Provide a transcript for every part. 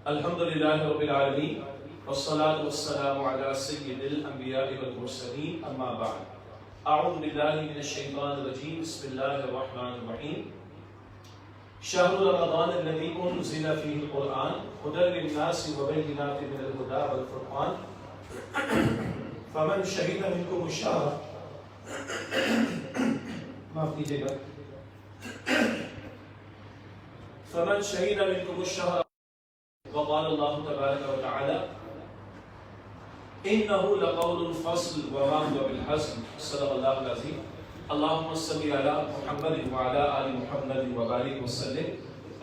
الحمدللہ رب العالمین والصلاة والسلام علی سید الانبیاء والمرسلین اما بعد اعوذ باللہ من الشیطان الرجیم بسم اللہ الرحمن الرحیم شہر رمضان الذی انزل فیہ القرآن ھدی للناس وبینات من الہدی والفرقان فمن شہد منکم الشہر معاف کیجیے گا فمن شہد منکم الشہر وقال اللہ تبارک و تعالی انه لقول الفصل وما هو بالحزن صدق اللہ العظیم اللهم صل علی محمد وعلى آل محمد وبارک وسلم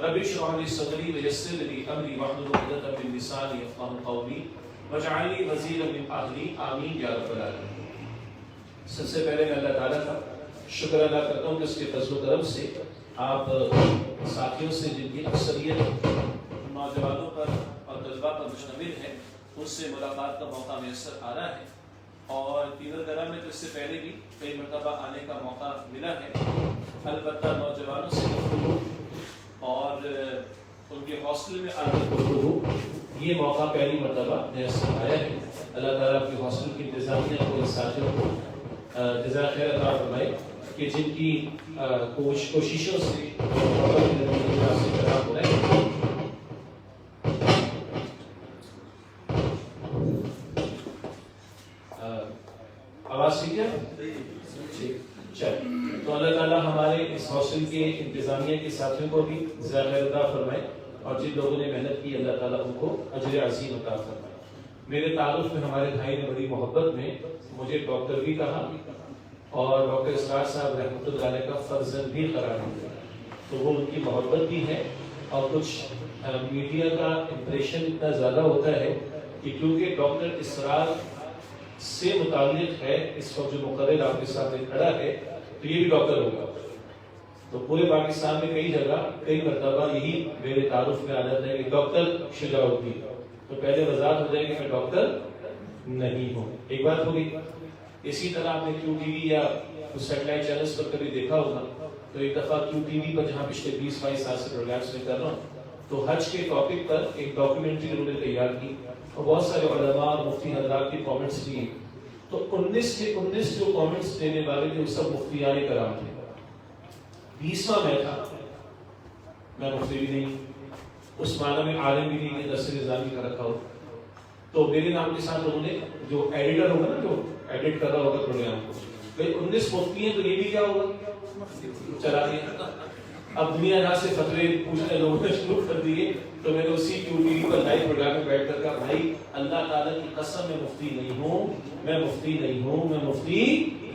رب اشرح لي صدری ویسر لي امری واحلل عقدۃ من لسانی یفقهوا قولی واجعلنی وزیرا من اہلی آمین یا رب العالمین۔ سب سے پہلے میں اللہ تعالیٰ کا شکر ادا کرتا ہوں کہ اس کے فضل و کرم سے آپ ساتھیوں سے جن کی اکثریت نوجوانوں پر اور طلباء پر مشتمل ہے اس سے ملاقات کا موقع میسر آ رہا ہے، اور دیگر گرہ میں تو اس سے پہلے بھی کئی مرتبہ آنے کا موقع ملا ہے۔ البتہ نوجوانوں سے گفتگو اور ان کے حوصلے میں آنے گفتگو یہ موقع پہلی مرتبہ میسر آیا ہے۔ اللہ تعالیٰ کے حوصلے کی انتظامیہ کو ساتھیوں کو جزائے خیر عطا فرمائے کہ جن کی کوششوں سے خراب ہو رہے ہیں۔ آواز ٹھیک ہے؟ تو اللہ تعالیٰ ہمارے اس حوصل کے انتظامیہ کے ساتھیوں کو بھی جزائے خیر عطا فرمائے، اور جن لوگوں نے محنت کی اللہ تعالیٰ ان کو اجر عظیم عطا فرمائے۔ میرے تعارف میں ہمارے بھائی نے بڑی محبت میں مجھے ڈاکٹر بھی کہا اور ڈاکٹر اسرار صاحب رحمۃ اللہ علیہ کا فرزند بھی قرار دیا، تو وہ ان کی محبت بھی ہے۔ اور کچھ میڈیا کا امپریشن اتنا زیادہ ہوتا ہے کہ کیونکہ ڈاکٹر اسرار سے متعلق ہے اس وقت جو مقرر آپ کے سامنے کھڑا ہے تو یہ بھی ڈاکٹر ہوگا، تو پورے پاکستان میں کئی جگہ کئی مرتبہ یہی میرے تعارف میں آ جاتا ہے کہ ڈاکٹر شجاع الدین، تو پہلے وضاحت ہو جائے کہ میں ڈاکٹر نہیں ہوں۔ ایک بات ہوگی۔ اسی طرح آپ نے کیو ٹی وی یا سیٹلائٹ چینلز پر کبھی دیکھا ہوگا، تو ایک دفعہ کیو ٹی وی پر جہاں پچھلے 20-22 سال سے پروگرامز میں کر رہا ہوں، تو حج کے ٹاپک پر ایک ڈاکیومنٹری انہوں نے تیار کی اور بہت سارے علماء اور مفتی حضرات کے کامنٹس دیے، تو 19 کے 19 جو کامنٹس دینے والے تھے وہ سب مفتیان کرام تھے۔ 20واں میں تھا، میں مفتی بھی نہیں، اس معنی میں عالم بھی نہیں کہ درس نظامی کا رکھا ہو، تو میرے نام کے ساتھ انہوں نے جو ایڈیٹر ہوگا نا، جو ایڈٹ کر رہا ہوگا پروگرام کو، بھائی 19 مفتی ہیں تو یہ بھی کیا ہوگا، چلا دیا۔ اب دنیا جہاں سے فتوے پوچھنے لوگوں نے شروع کر دیے، تو میں نے اسی کیو ٹی وی پر لائیو پروگرام میں بیٹھ کر کہا بھائی اللہ تعالیٰ کی قسم میں مفتی نہیں ہوں، میں مفتی نہیں ہوں، میں مفتی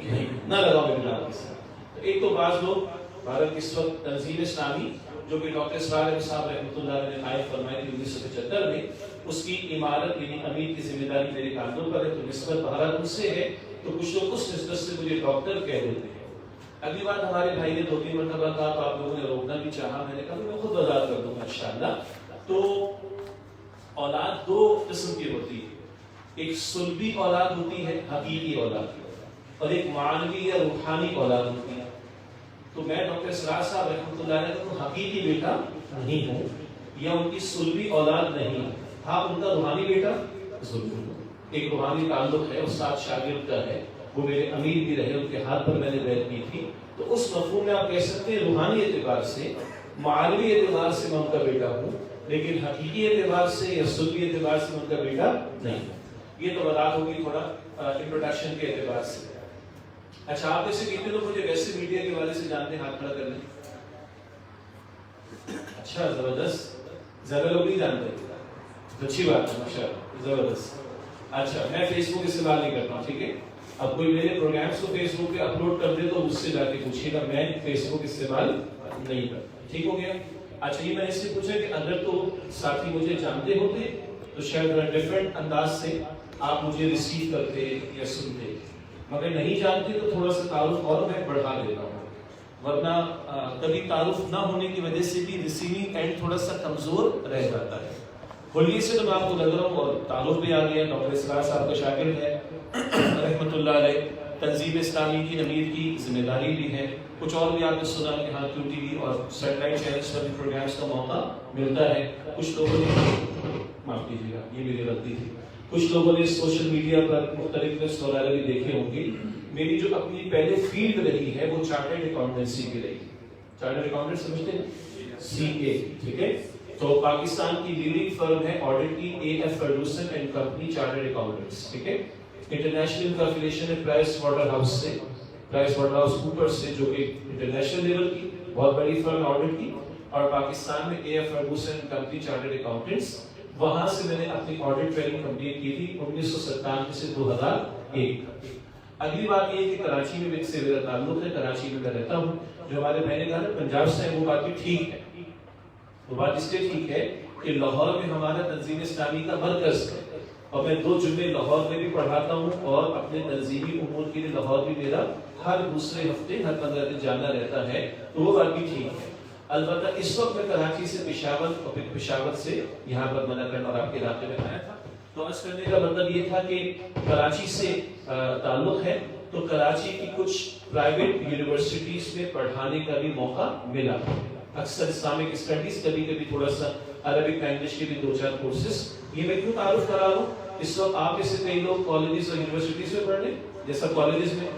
نہیں ہوں، نہ لگاؤ میرے نام کے ساتھ۔ ایک تو بعض لوگ بھارت اس وقت تنظیم اسلامی جو کہ ڈاکٹر اسرار صاحب رحمۃ اللہ علیہ نے قائم فرمائی تھی 1975 میں، اس کی عمارت یعنی امیر کی ذمہ داری میرے کاندھوں پر ہے، تو نسبت بھارت مجھ سے ہے، تو کچھ لوگ اس نسبت سے مجھے ڈاکٹر کہہ دیتے ہیں۔ اگلی بات ہمارے بھائی نے 2-3 مرتبہ کہا تو آپ لوگوں نے روکنا بھی چاہا، میں نے کہا میں خود وضاحت کر دوں گا انشاءاللہ۔ تو اولاد 2 قسم کی ہوتی ہے، ایک سلبی اولاد ہوتی ہے حقیقی اولاد، اور ایک معنوی یا روحانی اولاد ہوتی ہے۔ تو میں ڈاکٹر اسرار صاحب رحمۃ اللہ علیہ کا حقیقی بیٹا نہیں ہوں یا ان کی سلبی اولاد نہیں، ہاں ان کا روحانی بیٹا ضرور ہوں۔ ایک روحانی تعلق ہے، استاد شاگرد کا ہے، وہ میرے امیر بھی رہے، ان کے ہاتھ پر میں نے بیعت کی تھی، تو اس مفہوم میں آپ کہہ سکتے ہیں روحانی اعتبار سے، معنوی اعتبار سے میں ان کا بیٹا ہوں، لیکن حقیقی اعتبار سے یا سلبی اعتبار سے میں ان کا بیٹا نہیں ہوں۔ یہ تو وضاحت ہوگی تھوڑا انٹروڈکشن کے اعتبار سے۔ اچھا، آپ میں سے کتنے لوگ مجھے ویسے میڈیا کے حوالے سے جانتے ہیں؟ ہاتھ کھڑا کر لیں۔ اچھا، زبردست، زیادہ لوگ نہیں جانتے، اچھی بات ہے، ماشاءاللہ، زبردست۔ اچھا، میں فیس بک استعمال نہیں کرتا ہوں، ٹھیک ہے؟ اب کوئی میرے پروگرامز کو فیس بک پہ اپلوڈ کر دے تو مجھ سے جا کے پوچھیے گا، میں فیس بک استعمال نہیں کرتا، ٹھیک ہو گیا؟ اچھا، یہ میں نے اس سے پوچھا کہ اگر تو ساتھی مجھے جانتے ہوتے تو شاید ڈفرینٹ انداز سے آپ مجھے ریسیو کرتے یا سنتے، مگر نہیں جانتے تو تھوڑا سا تعارف اور میں بڑھا دیتا ہوں، ورنہ کبھی تعارف نہ ہونے کی وجہ سے بھی ریسیونگ اینڈ تھوڑا سا کمزور رہ جاتا ہے۔ کھلیے سے تو میں آپ کو لگ رہا ہوں، اور تعارف بھی آ گیا، ڈاکٹر اسرار صاحب کا شاگرد ہے رحمۃ اللہ علیہ، تنظیم اسلامی کی امیر کی ذمہ داری بھی ہے. کچھ اور بھی آپ نے سنا کہ ہاں کیو ٹی وی اور سیٹلائٹ چینلز پر بھی پروگرامز کا موقع ملتا ہے. کچھ لوگوں نے معاف کیجیے گا یہ میری غلطی تھی. کچھ لوگوں نے سوشل میڈیا پر مختلف کلپس وغیرہ بھی دیکھے ہوں گے. میری جو اپنی پہلے فیلڈ رہی ہے وہ چارٹرڈ اکاؤنٹنسی کی رہی. چارٹرڈ اکاؤنٹنٹ سمجھتے ہیں؟ سی اے. ٹھیک ہے. تو پاکستان کی لیڈنگ فرم ہے آڈٹ کی A F Ferguson and company chartered accountants. ٹھیک ہے. انٹرنیشنل کنفیڈریشن ہے پرائس واٹر ہاؤس سے، پرائس واٹر ہاؤس کوپر سے، جو کہ انٹرنیشنل لیول کی بہت بڑی فرم آڈٹ کی. اور پاکستان میں A F Ferguson company chartered accountants, وہاں سے میں نے اپنی آڈٹ ٹریننگ کمپلیٹ کی تھی 1997 سے 2001. اگلی بات یہ کہ کراچی میں میرے سے میرا تعلق ہے، کراچی میں میں رہتا ہوں. جو ہمارے بہن گھر پنجاب سے ہے وہ بات بھی ٹھیک ہے. وہ بات اس لیے ٹھیک ہے کہ لاہور میں ہمارا تنظیم اسلامی کا مرکز ہے اور میں 2 جمعے لاہور میں بھی پڑھاتا ہوں اور اپنے تنظیمی امور کے لیے لاہور بھی میرا ہر دوسرے ہفتے ہر 15 دن جانا رہتا ہے. تو وہ بات بھی ٹھیک ہے. البتہ اس وقت میں کراچی سے پشاور اور پھر پشاور سے یہاں پر منعقد اور آپ کے علاقے میں آیا تھا. تو عرض کرنے کا مطلب یہ تھا کہ کراچی سے تعلق ہے تو کراچی کی کچھ پرائیویٹ یونیورسٹیز میں پڑھانے کا بھی موقع ملا. اکثر اسلامک اسٹڈیز، کبھی کبھی تھوڑا سا عربک لینگویج کے بھی 2-4 کورسز. یہ میں کیوں تعارف کرا رہا ہوں؟ اس وقت آپ میں سے کئی لوگ کالجز اور یونیورسٹیز میں پڑھ رہے ہیں. جیسا کالجز میں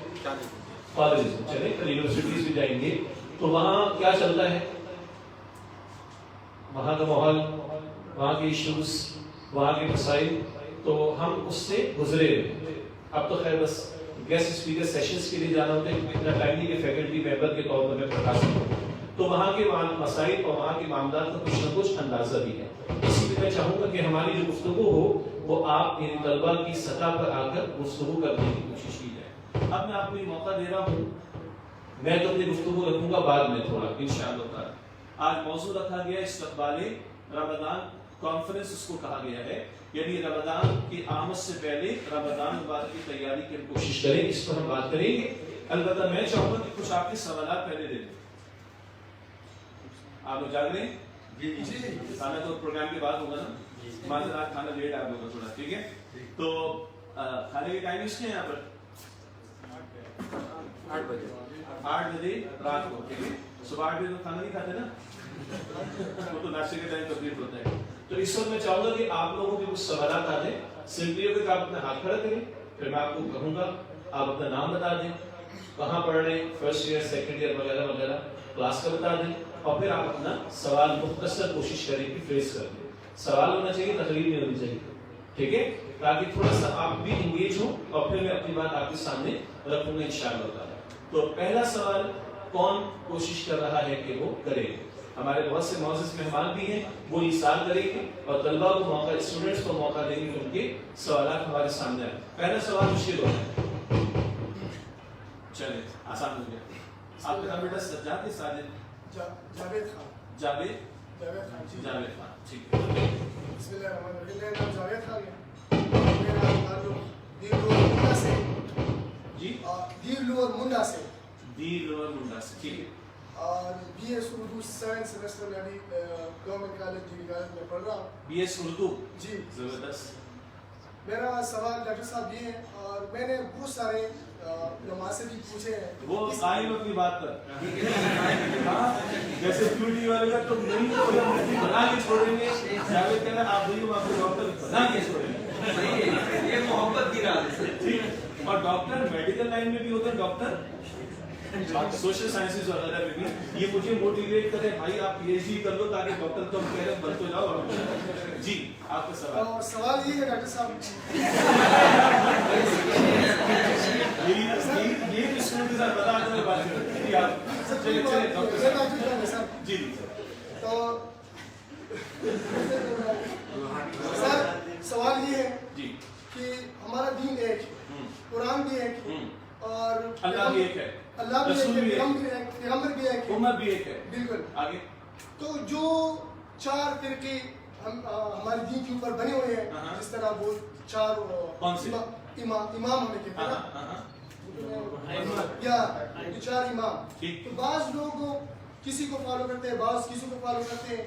چلے پھر یونیورسٹیز بھی جائیں گے تو وہاں کیا چلتا ہے، وہاں کا ماحول، وہاں کے ایشوز، وہاں کے مسائل، تو ہم اس سے گزرے ہوئے. اب تو خیر بس گیسٹ اسپیکر سیشنز کے لیے جانا ہوتا ہے کیونکہ اتنا ٹائم نہیں کہ فیکلٹی ممبر کے طور پر میں پڑھا سکوں. تو وہاں کے مسائل اور وہاں کے معاملات کا کچھ نہ کچھ اندازہ بھی ہے. اسی لیے میں چاہوں گا کہ ہماری جو گفتگو ہو وہ آپ ان طلباء کی سطح پر آ کر گفتگو کرنے کی کوشش کی جائے. اب میں آپ کو یہ موقع دے رہا ہوں. میں تو اپنی گفتگو رکھوں گا بعد میں تھوڑا انشاءاللہ تعالی. آج موضوع رکھا گیا استقبال رمضان کانفرنس اس کو کہا گیا ہے، یعنی رمضان کی آمد سے پہلے رمضان مبارک کی تیاری کی ہم کوشش کریں. اس پر ہم بات کریں گے. البتہ میں چاہوں گا کہ کچھ آپ کے سوالات پہلے دے دیں. آپ لوگ جاگ رہے ہیں؟ جی جی. کھانا تو پروگرام کے بعد ہوگا نا. معذرات کھانا لیٹ آپ لوگوں کا تھوڑا. ٹھیک ہے. تو کھانے کے ٹائم اس کے یہاں پر 8 بجے رات کو. ٹھیک ہے. صبح 8 بجے تو کھانا نہیں کھاتے نا، وہ تو ناشتے کے ٹائم کمپلیٹ ہوتا ہے. تو اس وقت میں چاہوں گا کہ آپ لوگوں کے کچھ سوالات آ جائیں. سمپلی ہوگا کہ آپ اپنا ہاتھ کھڑا کریں، پھر میں آپ کو کہوں گا آپ اپنا نام بتا دیں، کہاں پڑھ رہے ہیں، فرسٹ ایئر سیکنڈ ایئر وغیرہ وغیرہ، کلاس کا بتا دیں، اور پھر آپ اپنا سوال مختصر کوشش کریں کہ فریز کر دیں. سوال ہونا چاہیے، تقریر نہیں ہونی چاہیے. ٹھیک ہے. تاکہ تھوڑا سا آپ بھی انگیج ہوں اور پھر میں اپنی بات آپ کے سامنے رکھوں گا انشاءاللہ تعالی. تو پہلا سوال کون کوشش کر رہا ہے کہ وہ کرے؟ ہمارے بہت سے معزز مہمان بھی ہیں، وہ ایثار کریں گے اور طلباء کو موقع، اسٹوڈنٹس کو موقع دیں گے کہ ان کے سوالات ہمارے سامنے آئیں. پہلا سوال مشکل ہوتا ہے. چلیں آسان ہو گیا. آپ کا نام بیٹا سجاد ہے ساجد؟ جاوید خان. جاوید خان. جاوید خان. ٹھیک ہے. بسم اللہ الرحمن الرحیم. میرا نام جاوید خان ہے. میرا تعلق دیر لور منڈا سے. جی دیر لور منڈا سے. دیر لور منڈا سے. ٹھیک ہے. اور B S Urdu science semester میں ابھی گورنمنٹ کالج ڈگری کالج میں پڑھ رہا ہوں. B S Urdu. جی زبردست. میرا سوال ڈاکٹر صاحب یہ ہے، اور میں نے بہت سارے علماء سے بھی پوچھے ہیں. وہ قائم اپنی بات پر جیسے کیوٹی والے کا تو نہیں بنا کے چھوڑیں گے. جاوید کہنا آپ دونوں آپ کو ڈاکٹر بنا کے چھوڑیں گے. یہ محبت کی راز ہے. ٹھیک. اور ڈاکٹر میڈیکل لائن میں بھی ہوتا ہے، ڈاکٹر سوشل سائنسز وغیرہ میں بھی. یہ مجھے موٹیویٹ کرے بھائی آپ پی ایچ ڈی کر لو تاکہ ڈاکٹر تو ہم کہہ رہے ہیں بن تو جاؤ. جی آپ کا سوال. اور سوال یہ ہے ڈاکٹر صاحب، یہ اسٹوڈنٹ کے ساتھ بتا دیں بات کریں آپ. چلے چلے ڈاکٹر صاحب. جی تو سر سوال یہ ہے جی کہ ہمارا دین ایک ہے، قرآن بھی ایک ہے، اور اللہ بھی ایک ہے، اللہ بھی ایک ہے، پیغمبر بھی ایک ہے، امت بھی ایک ہے. بالکل. آگے تو جو 4 فرقے ہمارے دین کے اوپر بنے ہوئے ہیں، جس طرح وہ 4 امام ہمیں کہتے ہیں نا، یا 4 امام. تو بعض لوگ کسی کو فالو کرتے ہیں، بعض کسی کو فالو کرتے ہیں.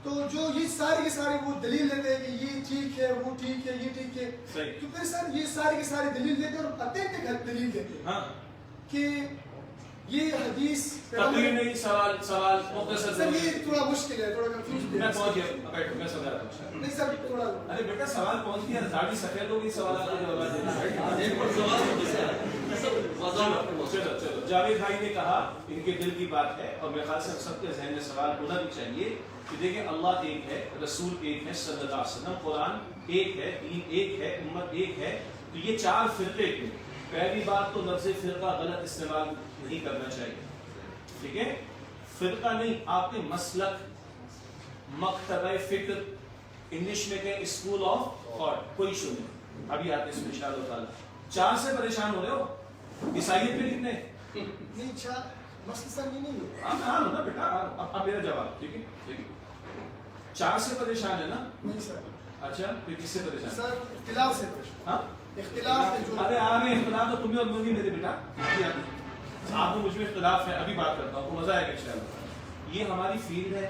تو جو یہ سارے کے سارے وہ دلیل دیتے ہیں کہ یہ ٹھیک ہے وہ ٹھیک ہے یہ ٹھیک ہے تو پھر سر یہ سارے کے سارے دلیل دیتے ہیں اور اتھینٹک دلیل دیتے ہیں کہ یہ حدیث تقریر نہیں سوال مختصر سر یہ تھوڑا مشکل ہے تھوڑا کنفیوز میں پہنچ گیا بیٹھو میں سمجھا رہا ہوں نہیں سر تھوڑا ارے بیٹا سوال پہنچ گیا داڑھی سفید ہوگی سوالات کا جواب چلو چلو جاوید بھائی نے کہا ان کے دل کی بات ہے اور میرے خیال سے سب کے ذہن میں سوال ہونا بھی چاہیے کہ دیکھیں اللہ ایک ہے رسول ایک ہے صلی اللہ علیہ وسلم قرآن ایک ہے دین ایک ہے امت ایک ہے تو یہ چار فرقے کیوں پہلی بات تو لفظ فرقہ غلط استعمال نہیں کرنا چاہیے ٹھیک ہے فرقہ نہیں آپ نے مسلک مکتبہ فکر انگلش میں کہیں اسکول آف تھاٹ کوئی ایشو نہیں ابھی آتے اس میں انشاءاللہ تعالی چار سے پریشان ہو رہے ہو عیسائیت پہ کتنے نہیں چار مسئلہ سر یہ نہیں ہے ہاں نا بیٹا اب میرا جواب ٹھیک ہے ٹھیک ہے چار سے پریشان ہے نا نہیں سر اچھا پھر کس سے پریشان سر اختلاف سے پریشان ہاں اختلاف ہے جو ارے آگے اختلاف تو تمہیں اور مجھے میرے بیٹا آپ کو مجھ میں اختلاف ہے ابھی بات کرتا ہوں مزہ آئے گا انشاءاللہ یہ ہماری فیلڈ ہے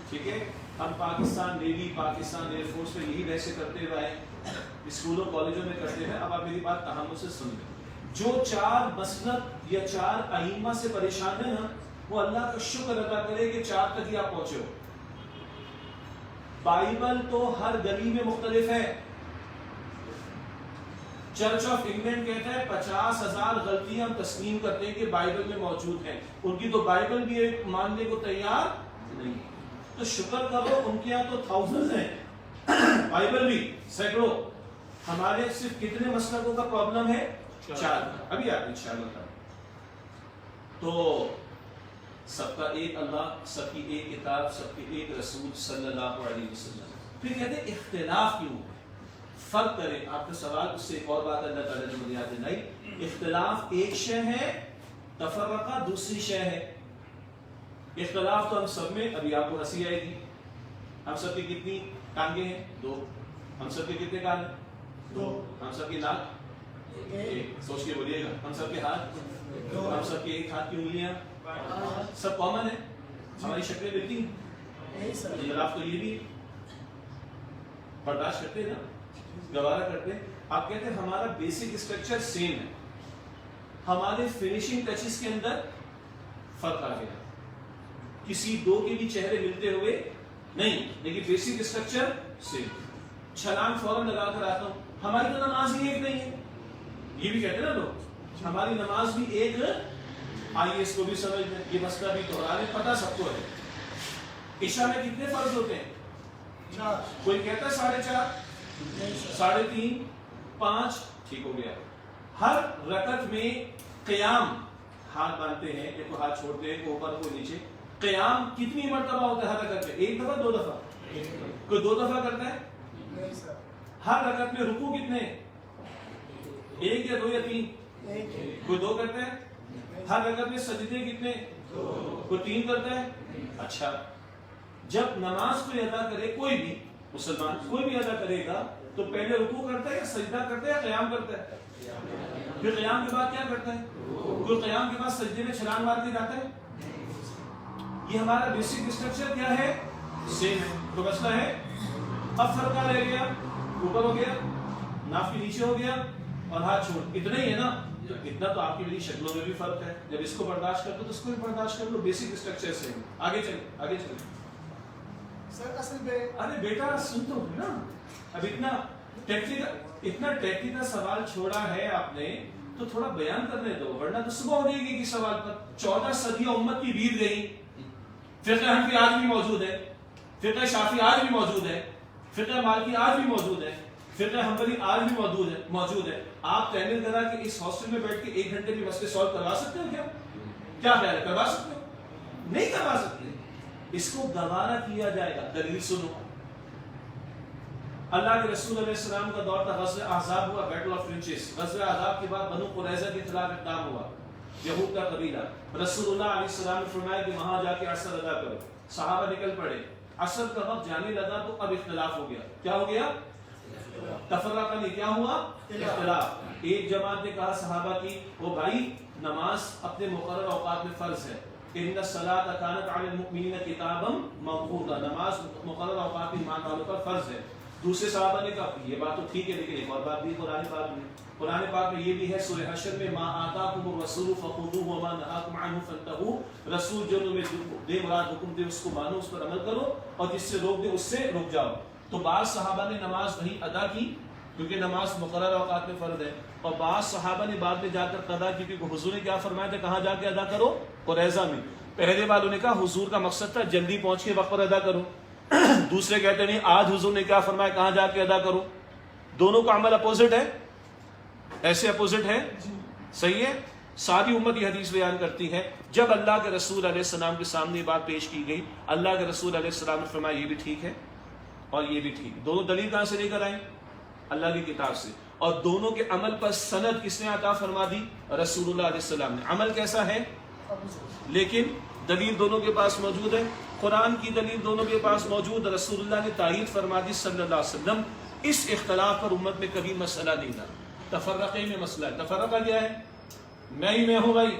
ٹھیک ہے ہم Pakistan navy Pakistan air force میں یہی ویسے کرتے ہوئے ہیں اسکولوں کالجوں میں کرتے ہیں اب آپ میری بات تحمل سے سن لیں جو چار مسلک یا چار ائمہ سے پریشان ہیں نا وہ اللہ کا شکر ادا کرے کہ چار تک ہی آپ پہنچے ہو بائبل تو ہر گلی میں مختلف ہے چرچ آف انگلینڈ کہتا ہے 50,000 غلطیاں ہم تسلیم کرتے ہیں کہ بائبل میں موجود ہیں ان کی تو بائبل بھی ایک ماننے کو تیار نہیں تو شکر کرو ان کے یہاں تو تھاؤزنڈز ہیں بائبل بھی سینکڑوں ہمارے صرف کتنے مسلکوں کا پرابلم ہے چار ابھی آتے انشاءاللہ تو سب کا ایک اللہ سب کی ایک کتاب سب کی ایک رسول صلی اللہ علیہ وسلم پھر کہتے ہیں اختلاف کیوں فرق کریں آپ کا سوال اس سے ایک اور بات اللہ تعالیٰ نے مجھے یاد دلائی اختلاف ایک شے ہے تفرقہ دوسری شے ہے اختلاف تو ہم سب میں ابھی آپ کو ہنسی آئے گی ہم سب کی کتنی ٹانگیں ہیں 2 ہم سب کے کتنے کان ہیں 2 ہم سب کی ناک ایک سوچ کے بولیے گا ہم سب کے ہاتھ 2 ہم سب کے ایک ہاتھ کی انگلیاں سب کامن ہے ہماری شکلیں ملتی ہیں اختلاف تو یہ بھی برداشت کرتے ہیں نا گوارا کرتے ہیں آپ کہتے ہیں ہمارا بیسک اسٹرکچر سیم ہے ہمارے فنیشنگ ٹچز کے اندر فرق آ گیا کسی دو کے بھی چہرے ملتے ہوئے نہیں لیکن بیسک اسٹرکچر سیم چھلانگ فوراً لگا کر آتا ہوں ہماری تو نماز ہی ایک نہیں ہے یہ بھی کہتے ہیں نا لوگ ہماری نماز بھی ایک آئیے اس کو بھی سمجھ لیں یہ مسئلہ بھی دوہرا لیں پتہ سب کو ہے عشاء میں کتنے فرض ہوتے ہیں کوئی کہتا ہے 4.5 3.5 5 ٹھیک ہو گیا ہر رکعت میں قیام ہاتھ باندھتے ہیں ایک کو ہاتھ چھوڑتے ہیں کوئی اوپر کوئی نیچے قیام کتنی مرتبہ ہوتا ہے ہر رکعت میں 1 دفعہ 2 دفعہ کوئی 2 دفعہ کرتا ہے ہر رکعت میں رکوع کتنے 1 یا 2 یا 3 کوئی 2 کرتا ہے ہر رکعت میں سجدے کتنے کوئی 3 کرتا ہے اچھا جب نماز کوئی ادا کرے کوئی بھی مسلمان کوئی بھی ادا کرے گا تو پہلے رکوع کرتا ہے یا سجدہ کرتا ہے یا قیام کرتا ہے پھر قیام کے بعد کیا کرتا ہے کوئی قیام کے بعد سجدے میں چھلانگ مار کے جاتا ہے یہ ہمارا بیسک اسٹرکچر کیا ہے سیم ہے تو مسئلہ ہے اب فرقہ رہ گیا اوپر ہو گیا ناف کے نیچے ہو گیا اور ہاتھ چھوڑ اتنا ہی ہے نا اتنا تو آپ کی میری شکلوں میں بھی فرق ہے جب اس کو برداشت کرتے تو اس کو بھی برداشت کر لو بیسک اسٹرکچر سے آگے چلیں سر اصل میں ارے بیٹا سن تو نا اب اتنا ٹیکنیکل سوال چھوڑا ہے آپ نے تو تھوڑا بیان کرنے دو ورنہ تو صبح ہو جائے گی کہ سوال پر 14 صدیاں امت کی بیت گئی فقہ حنفی آج بھی موجود ہے فقہ شافعی آج بھی موجود ہے فقہ مالکی آج بھی موجود ہے فقہ حنبلی آج بھی موجود ہے آپ تعمیر کرا کہ اس ہاسٹل میں بیٹھ کے 1 گھنٹے میں مسئلے سالو کروا سکتے ہو کیا خیال ہے کروا سکتے ہو نہیں کروا سکتے اس کو گوارا کیا جائے گا دلیل سنو اللہ کے رسول علیہ السلام کا دور تھا غزوہ احزاب ہوا بیٹل آف فرنچز غزوہ احزاب کے بعد بنو قریظہ کے خلاف اقدام ہوا یہود کا قبیلہ رسول اللہ علیہ السلام نے فرمایا کہ وہاں جا کے عصر ادا کرو صحابہ نکل پڑے عصر کا وقت جانے لگا تو اب اختلاف ہو گیا کیا ہو گیا تفرقہ نہیں کیا ہوا اختلاف ایک جماعت نے کہا صحابہ کی وہ بھائی نماز اپنے مقرر اوقات میں فرض ہے ان الصلاۃ کانت علی المؤمنین کتابا موقوتا، نماز مقررہ اوقات میں ایمان والوں پر فرض ہے. دوسرے صحابہ نے کہا یہ بات تو ٹھیک ہے، لیکن ایک اور بات بھی قرآن پاک میں یہ بھی ہے سورہ حشر میں ما آتاکم الرسول فخذوہ وما نہاکم عنہ فانتہوا، رسول جو تمہیں دے مراد حکم دے اس کو مانو، اس پر عمل کرو، اور جس سے روک دے اس سے رک جاؤ. تو بعض صحابہ نے نماز وہی ادا کی کیونکہ نماز مقررہ اوقات میں فرض ہے، اور بعض صحابہ نے بعد میں جا کر قضا کی کیونکہ حضور نے کیا فرمایا تھا کہاں جا کے ادا کرو؟ قریظہ میں. پہلے والوں نے کہا حضور کا مقصد تھا جلدی پہنچ کے وقت پر ادا کرو، دوسرے کہتے نہیں آج حضور نے کیا فرمایا کہاں جا کے ادا کرو. دونوں کا عمل اپوزٹ ہے، ایسے اپوزٹ ہے، صحیح ہے. ساری امت یہ حدیث بیان کرتی ہے جب اللہ کے رسول علیہ السلام کے سامنے یہ بات پیش کی گئی، اللہ کے رسول علیہ السلام نے فرمایا یہ بھی ٹھیک ہے اور یہ بھی ٹھیک. دونوں دلیل کہاں سے لے کر آئیں؟ اللہ کی کتاب سے. اور دونوں کے عمل پر سند کس نے عطا فرما دی؟ رسول اللہ علیہ السلام نے. عمل کیسا ہے لیکن دلیل دونوں کے پاس موجود ہے. قرآن کی دلیل دونوں کے پاس موجود، رسول اللہ نے تائید فرما دی صلی اللہ علیہ وسلم. اس اختلاف پر امت میں کبھی مسئلہ نہیں تھا. تفرقے میں مسئلہ ہے. تفرقہ کیا ہے؟ میں ہوں بھائی،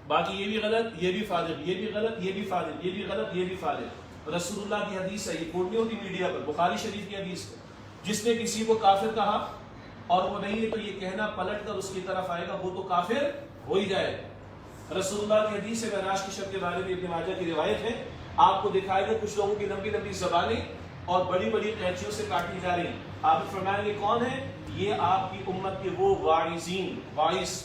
باقی یہ بھی غلط، یہ بھی فاضل، یہ بھی غلط، یہ بھی فاضل، یہ بھی غلط، یہ بھی فاضل. رسول اللہ کی حدیث ہے، یہ کوٹ نہیں ہوتی میڈیا پر، بخاری شریف کی حدیث ہے. جس نے کسی کو کافر کہا اور وہ نہیں ہے تو یہ کہنا پلٹ کر اس کی طرف آئے گا وہ تو کافر ہو ہی جائے. رسول اللہ کی حدیث ہے، معراج کی شب کے بارے میں ابن ماجہ کی روایت ہے، آپ کو دکھائے گا کچھ لوگوں کی لمبی لمبی زبانیں اور بڑی بڑی قینچیوں سے کاٹی جا رہی. آپ فرمائیں گے کون ہے؟ یہ آپ کی امت کے وہ واعظین، واعظ،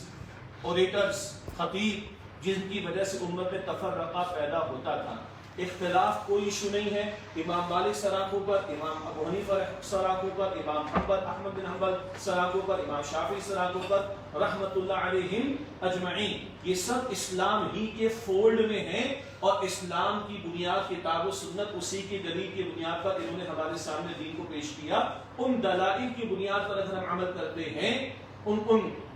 اوریٹرز، خطیب جن کی وجہ سے امت میں تفرقہ پیدا ہوتا تھا. اختلاف کوئی ایشو نہیں ہے. امام مالک سراخوں پر، امام ابو حنیفہ سراخوں پر، امام احمد بن حنبل سراخوں پر، امام شافعی سراخوں پر رحمت اللہ علیہم اجمعین. یہ سب اسلام ہی کے فولڈ میں ہیں اور اسلام کی بنیاد کتاب و سنت اسی کی دلیل کی بنیاد پر انہوں نے ہمارے سامنے دین کو پیش کیا. ان دلائل کی بنیاد پر اگر ہم عمل کرتے ہیں، ان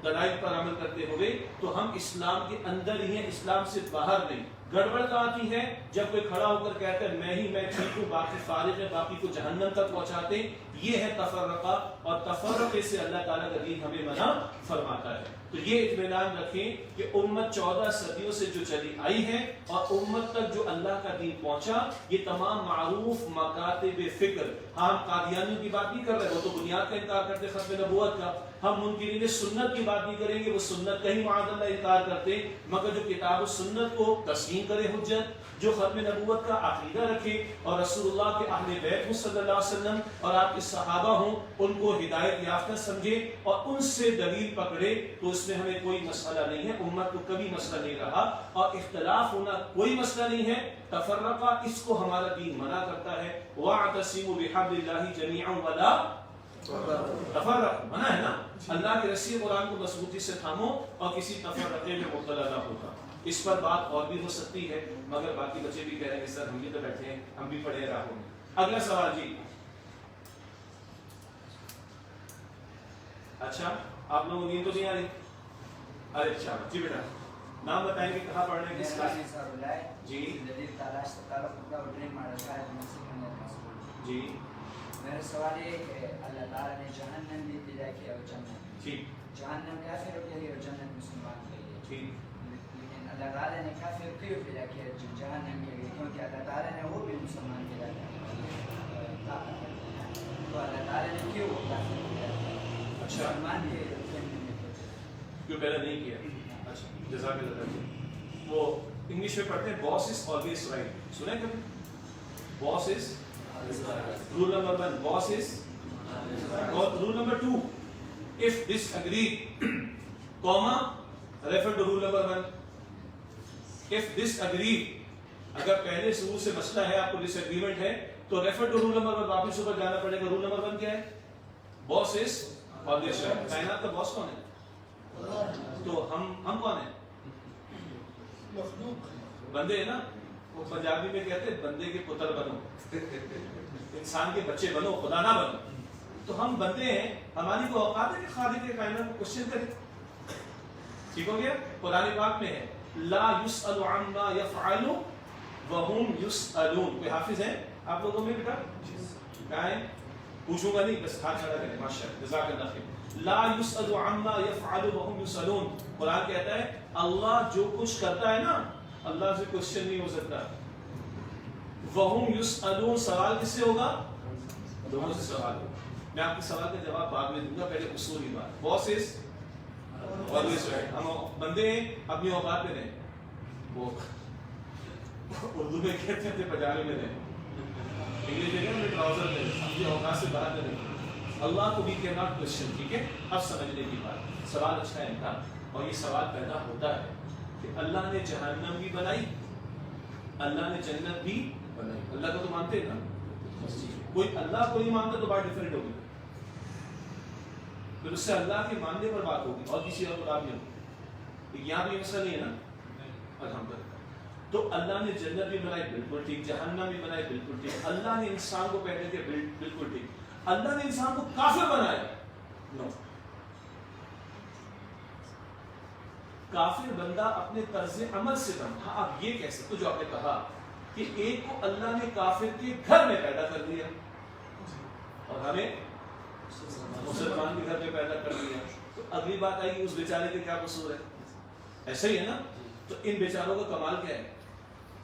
دلائل پر عمل کرتے ہوئے تو ہم اسلام کے اندر ہی ہیں، اسلام سے باہر نہیں. گڑبڑ کا آتی ہے جب کوئی کھڑا ہو کر کہتا ہے میں ٹھیک ہوں، باقی فارغ ہے، باقی کو جہنم تک پہنچاتے. یہ ہے تفرقہ، اور تفرقے سے اللہ تعالیٰ کا دین ہمیں منع فرماتا ہے. تو یہ اطمینان رکھیں کہ امت 14 صدیوں سے جو چلی آئی ہے اور امت تک جو اللہ کا دین پہنچا، یہ تمام معروف مکاتب فکر. ہم قادیانیوں کی بات نہیں کر رہے، وہ تو بنیاد کا انکار کرتے ختم نبوت کا. ہم منکرین سنت کی بات نہیں کریں گے، وہ سنت کا ہی معاذ اللہ انکار کرتے، مگر جو کتاب و سنت کو تسلیم کرے حجت، جو ختم نبوت کا عقیدہ رکھے اور رسول اللہ کے اہل بیت صلی اللہ علیہ وسلم اور آپ کے صحابہ ہوں ان کو ہدایت یافتہ سمجھے اور ان سے دلیل پکڑے، تو اس میں ہمیں کوئی مسئلہ نہیں ہے. امت کو کبھی مسئلہ نہیں رہا اور اختلاف ہونا کوئی مسئلہ نہیں ہے. تفرقہ اس کو ہمارا دین منع کرتا ہے. وَاعْتَصِمُوا بِحَبْلِ اللَّهِ جَمِيعًا وَلَا تفرق منع ہے نا. اللہ کی رسی قرآن کو مضبوطی سے تھامو اور کسی تفرقے میں مبتلا نہ ہوگا. اس پر بات اور بھی ہو سکتی ہے مگر باقی بچے بھی کہہ رہے ہیں سر ہم بھی تو بیٹھے ہیں، ہم بھی پڑھے راہوں میں. اگلا سوال جی. اچھا آپ لوگوں کو نیند تو نہیں آ رہی؟ ارے اچھا جی بیٹا نام بتائیں گے کہاں پڑھنے کس کلاس؟ جی جی میرا سوال یہ ہے کہ اللہ تعالیٰ نے جہنم بھی ابتدا کیا اور جنت. ٹھیک. جہنم کافروں کے لیے اور جنت مسلمان کے لیے. ٹھیک. لیکن اللہ تعالیٰ نے کافر کیوں ابتدا کیا جہنم کے لیے؟ کیونکہ اللہ تعالیٰ نے وہ بھی مسلمان کیا تھا. تو اللہ تعالیٰ نے کیوں وہ کافر کیا؟ اچھا مسلمان کے کیوں پہلے نہیں کیا؟ اچھا جزاک اللہ. وہ انگلش میں پڑھتے ہیں باس از آلویز رائٹ، سنیں کبھی؟ باس از rule number 1 boss is rule number 2 if disagreed comma refer to rule number 1 if disagreed اگر پہلے سے سے مسئلہ ہے آپ کو ڈس ایگریمنٹ ہے تو ریفر ٹو رول نمبر 1 واپس اوپر جانا پڑے گا. رول نمبر 1 کیا ہے؟ باس از آلویز رائٹ. کائنات کا باس کون ہے؟ تو ہم کون ہیں؟ بندے ہیں نا. وہ پنجابی میں کہتے ہیں بندے کے پتر بنو، انسان کے بچے بنو، خدا نہ بنو. تو ہم بندے ہیں، ہماری کو اوقات ہے کہ خالق کائنات کو کوشچن کریں. ٹھیک ہو گیا؟ قرآن پاک میں ہے لا یسأل عما یفعل وهم یسألون. کوئی حافظ ہے آپ لوگوں میں بیٹا؟ کہاں ہے؟ پوچھوں گا نہیں، بس ہاتھ کھڑا کریں. ماشاءاللہ جزاک اللہ خیر. لا یسأل عما یفعل وهم یسألون. قرآن کہتا ہے اللہ جو کچھ کرتا ہے نا اللہ سے کوشچن نہیں ہو سکتا. وَهُمْ يُسْأَلُونَ سوال کس سے ہوگا؟ لوگوں سے سوال ہوگا. میں آپ کے سوال کا جواب بعد میں دوں گا، پہلے اصولی بات. باس از always right. ہم بندے اپنی اوقات پہ رہیں. وہ اردو میں کہتے تھے پجارے میں رہیں، انگلش میں ٹراؤزر میں رہیں، اپنی اوقات سے باہر نہ رہیں. اللہ کو بھی کہنا کوشچن. ٹھیک ہے، اب سمجھنے کی بات. سوال اچھا ہے ان کا، اور یہ سوال پیدا ہوتا ہے کہ اللہ نے جہنم بھی بنائی، اللہ نے جنت بھی بنائی. اللہ کو تو مانتے ہیں نا. کوئی اللہ کو نہیں مانتا تو بات ڈفرینٹ ہوگی، پھر اس سے اللہ کے ماننے پر بات ہوگی اور کسی اور بات نہیں ہوگی. یہاں بھی مسئلہ نہیں ہے نا الحمدللہ. تو اللہ نے جنت بھی بنائی، بالکل ٹھیک. جہنم بھی بنائی، بالکل ٹھیک. اللہ نے انسان کو پہلے کیا، بالکل ٹھیک. اللہ نے انسان کو کافر بنایا، نو. کافر بندہ اپنے طرز عمل سے بنا. ہاں آپ یہ کہہ سکتے جو آپ نے کہا کہ ایک کو اللہ نے کافر کے گھر میں پیدا کر دیا اور ہمیں مسلمان کے گھر میں پیدا کر دیا. تو اگلی بات آئی کہ اس بیچارے کے کیا قصور ہے؟ ایسا ہی ہے نا. تو ان بیچاروں کا کمال کیا ہے؟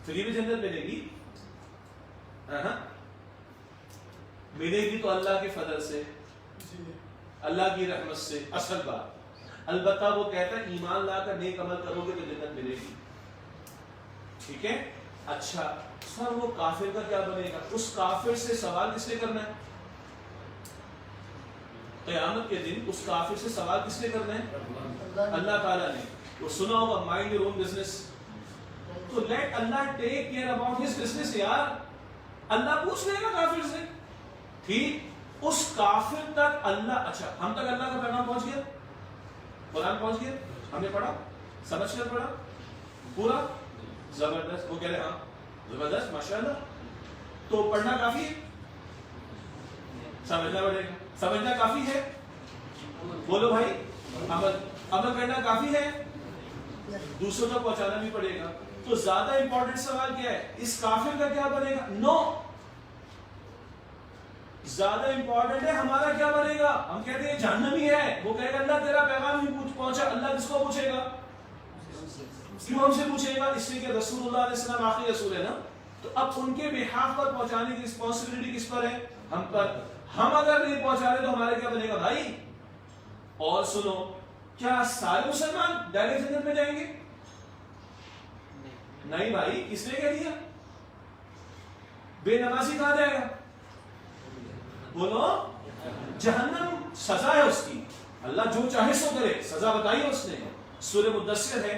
فری میں جنت ملے گی، ملے گی تو اللہ کے فضل سے، اللہ کی رحمت سے. اصل بات البتہ وہ کہتا ہے ایمان لا کر نیک عمل کرو گے تو جنت ملے گی. ٹھیک ہے. اچھا سر وہ کافر کا کیا بنے گا؟ اس کافر سے سوال کس نے کرنا ہے قیامت کے دن؟ اس کافر سے سوال کس نے کرنا ہے؟ اللہ تعالیٰ نے. وہ سنا ہوگا مائنڈ یور اون بزنس. تو لیٹ اللہ take care about his business. یار اللہ پوچھ لے گا کافر سے. ٹھیک. اس کافر تک اللہ، اچھا ہم تک اللہ کا پیغام پہنچ گیا، قرآن پہنچ گیا، ہم نے پڑھا، سمجھ کر پڑھا پورا. زبردست. وہ کہہ رہے ہاں زبردست ماشاءاللہ. تو پڑھنا کافی ہے؟ سمجھنا پڑے گا. سمجھنا کافی ہے؟ بولو بھائی. عمل کرنا کافی ہے؟ دوسروں تک پہنچانا بھی پڑے گا. تو زیادہ امپورٹنٹ سوال کیا ہے؟ اس کافر کا کیا بنے گا؟ نو. زیادہ امپورٹنٹ ہے ہمارا کیا بنے گا. ہم کہتے ہیں جہنمی ہے، وہ کہے گا اللہ تیرا پیغام نہیں پہنچا. اللہ کس کو پوچھے گا؟ کیوں ہم سے پوچھے گا؟ اس لیے کہ رسول اللہ علیہ السلام آخری رسول ہے نا. تو اب ان کے بہاف پر پہنچانے کی رسپانسبلٹی کس پر ہے؟ ہم پر. ہم اگر نہیں پہنچا رہے تو ہمارے کیا بنے گا بھائی؟ اور سنو، کیا سارے مسلمان ڈائریکٹ جنت میں جائیں گے؟ نہیں بھائی. کس نے کہہ دیا؟ بے نمازی کہاں جائے گا؟ بولو. جہنم سزا ہے اس کی، اللہ جو چاہے سو کرے. سزا بتائی ہے اس نے. سورہ مدثر ہے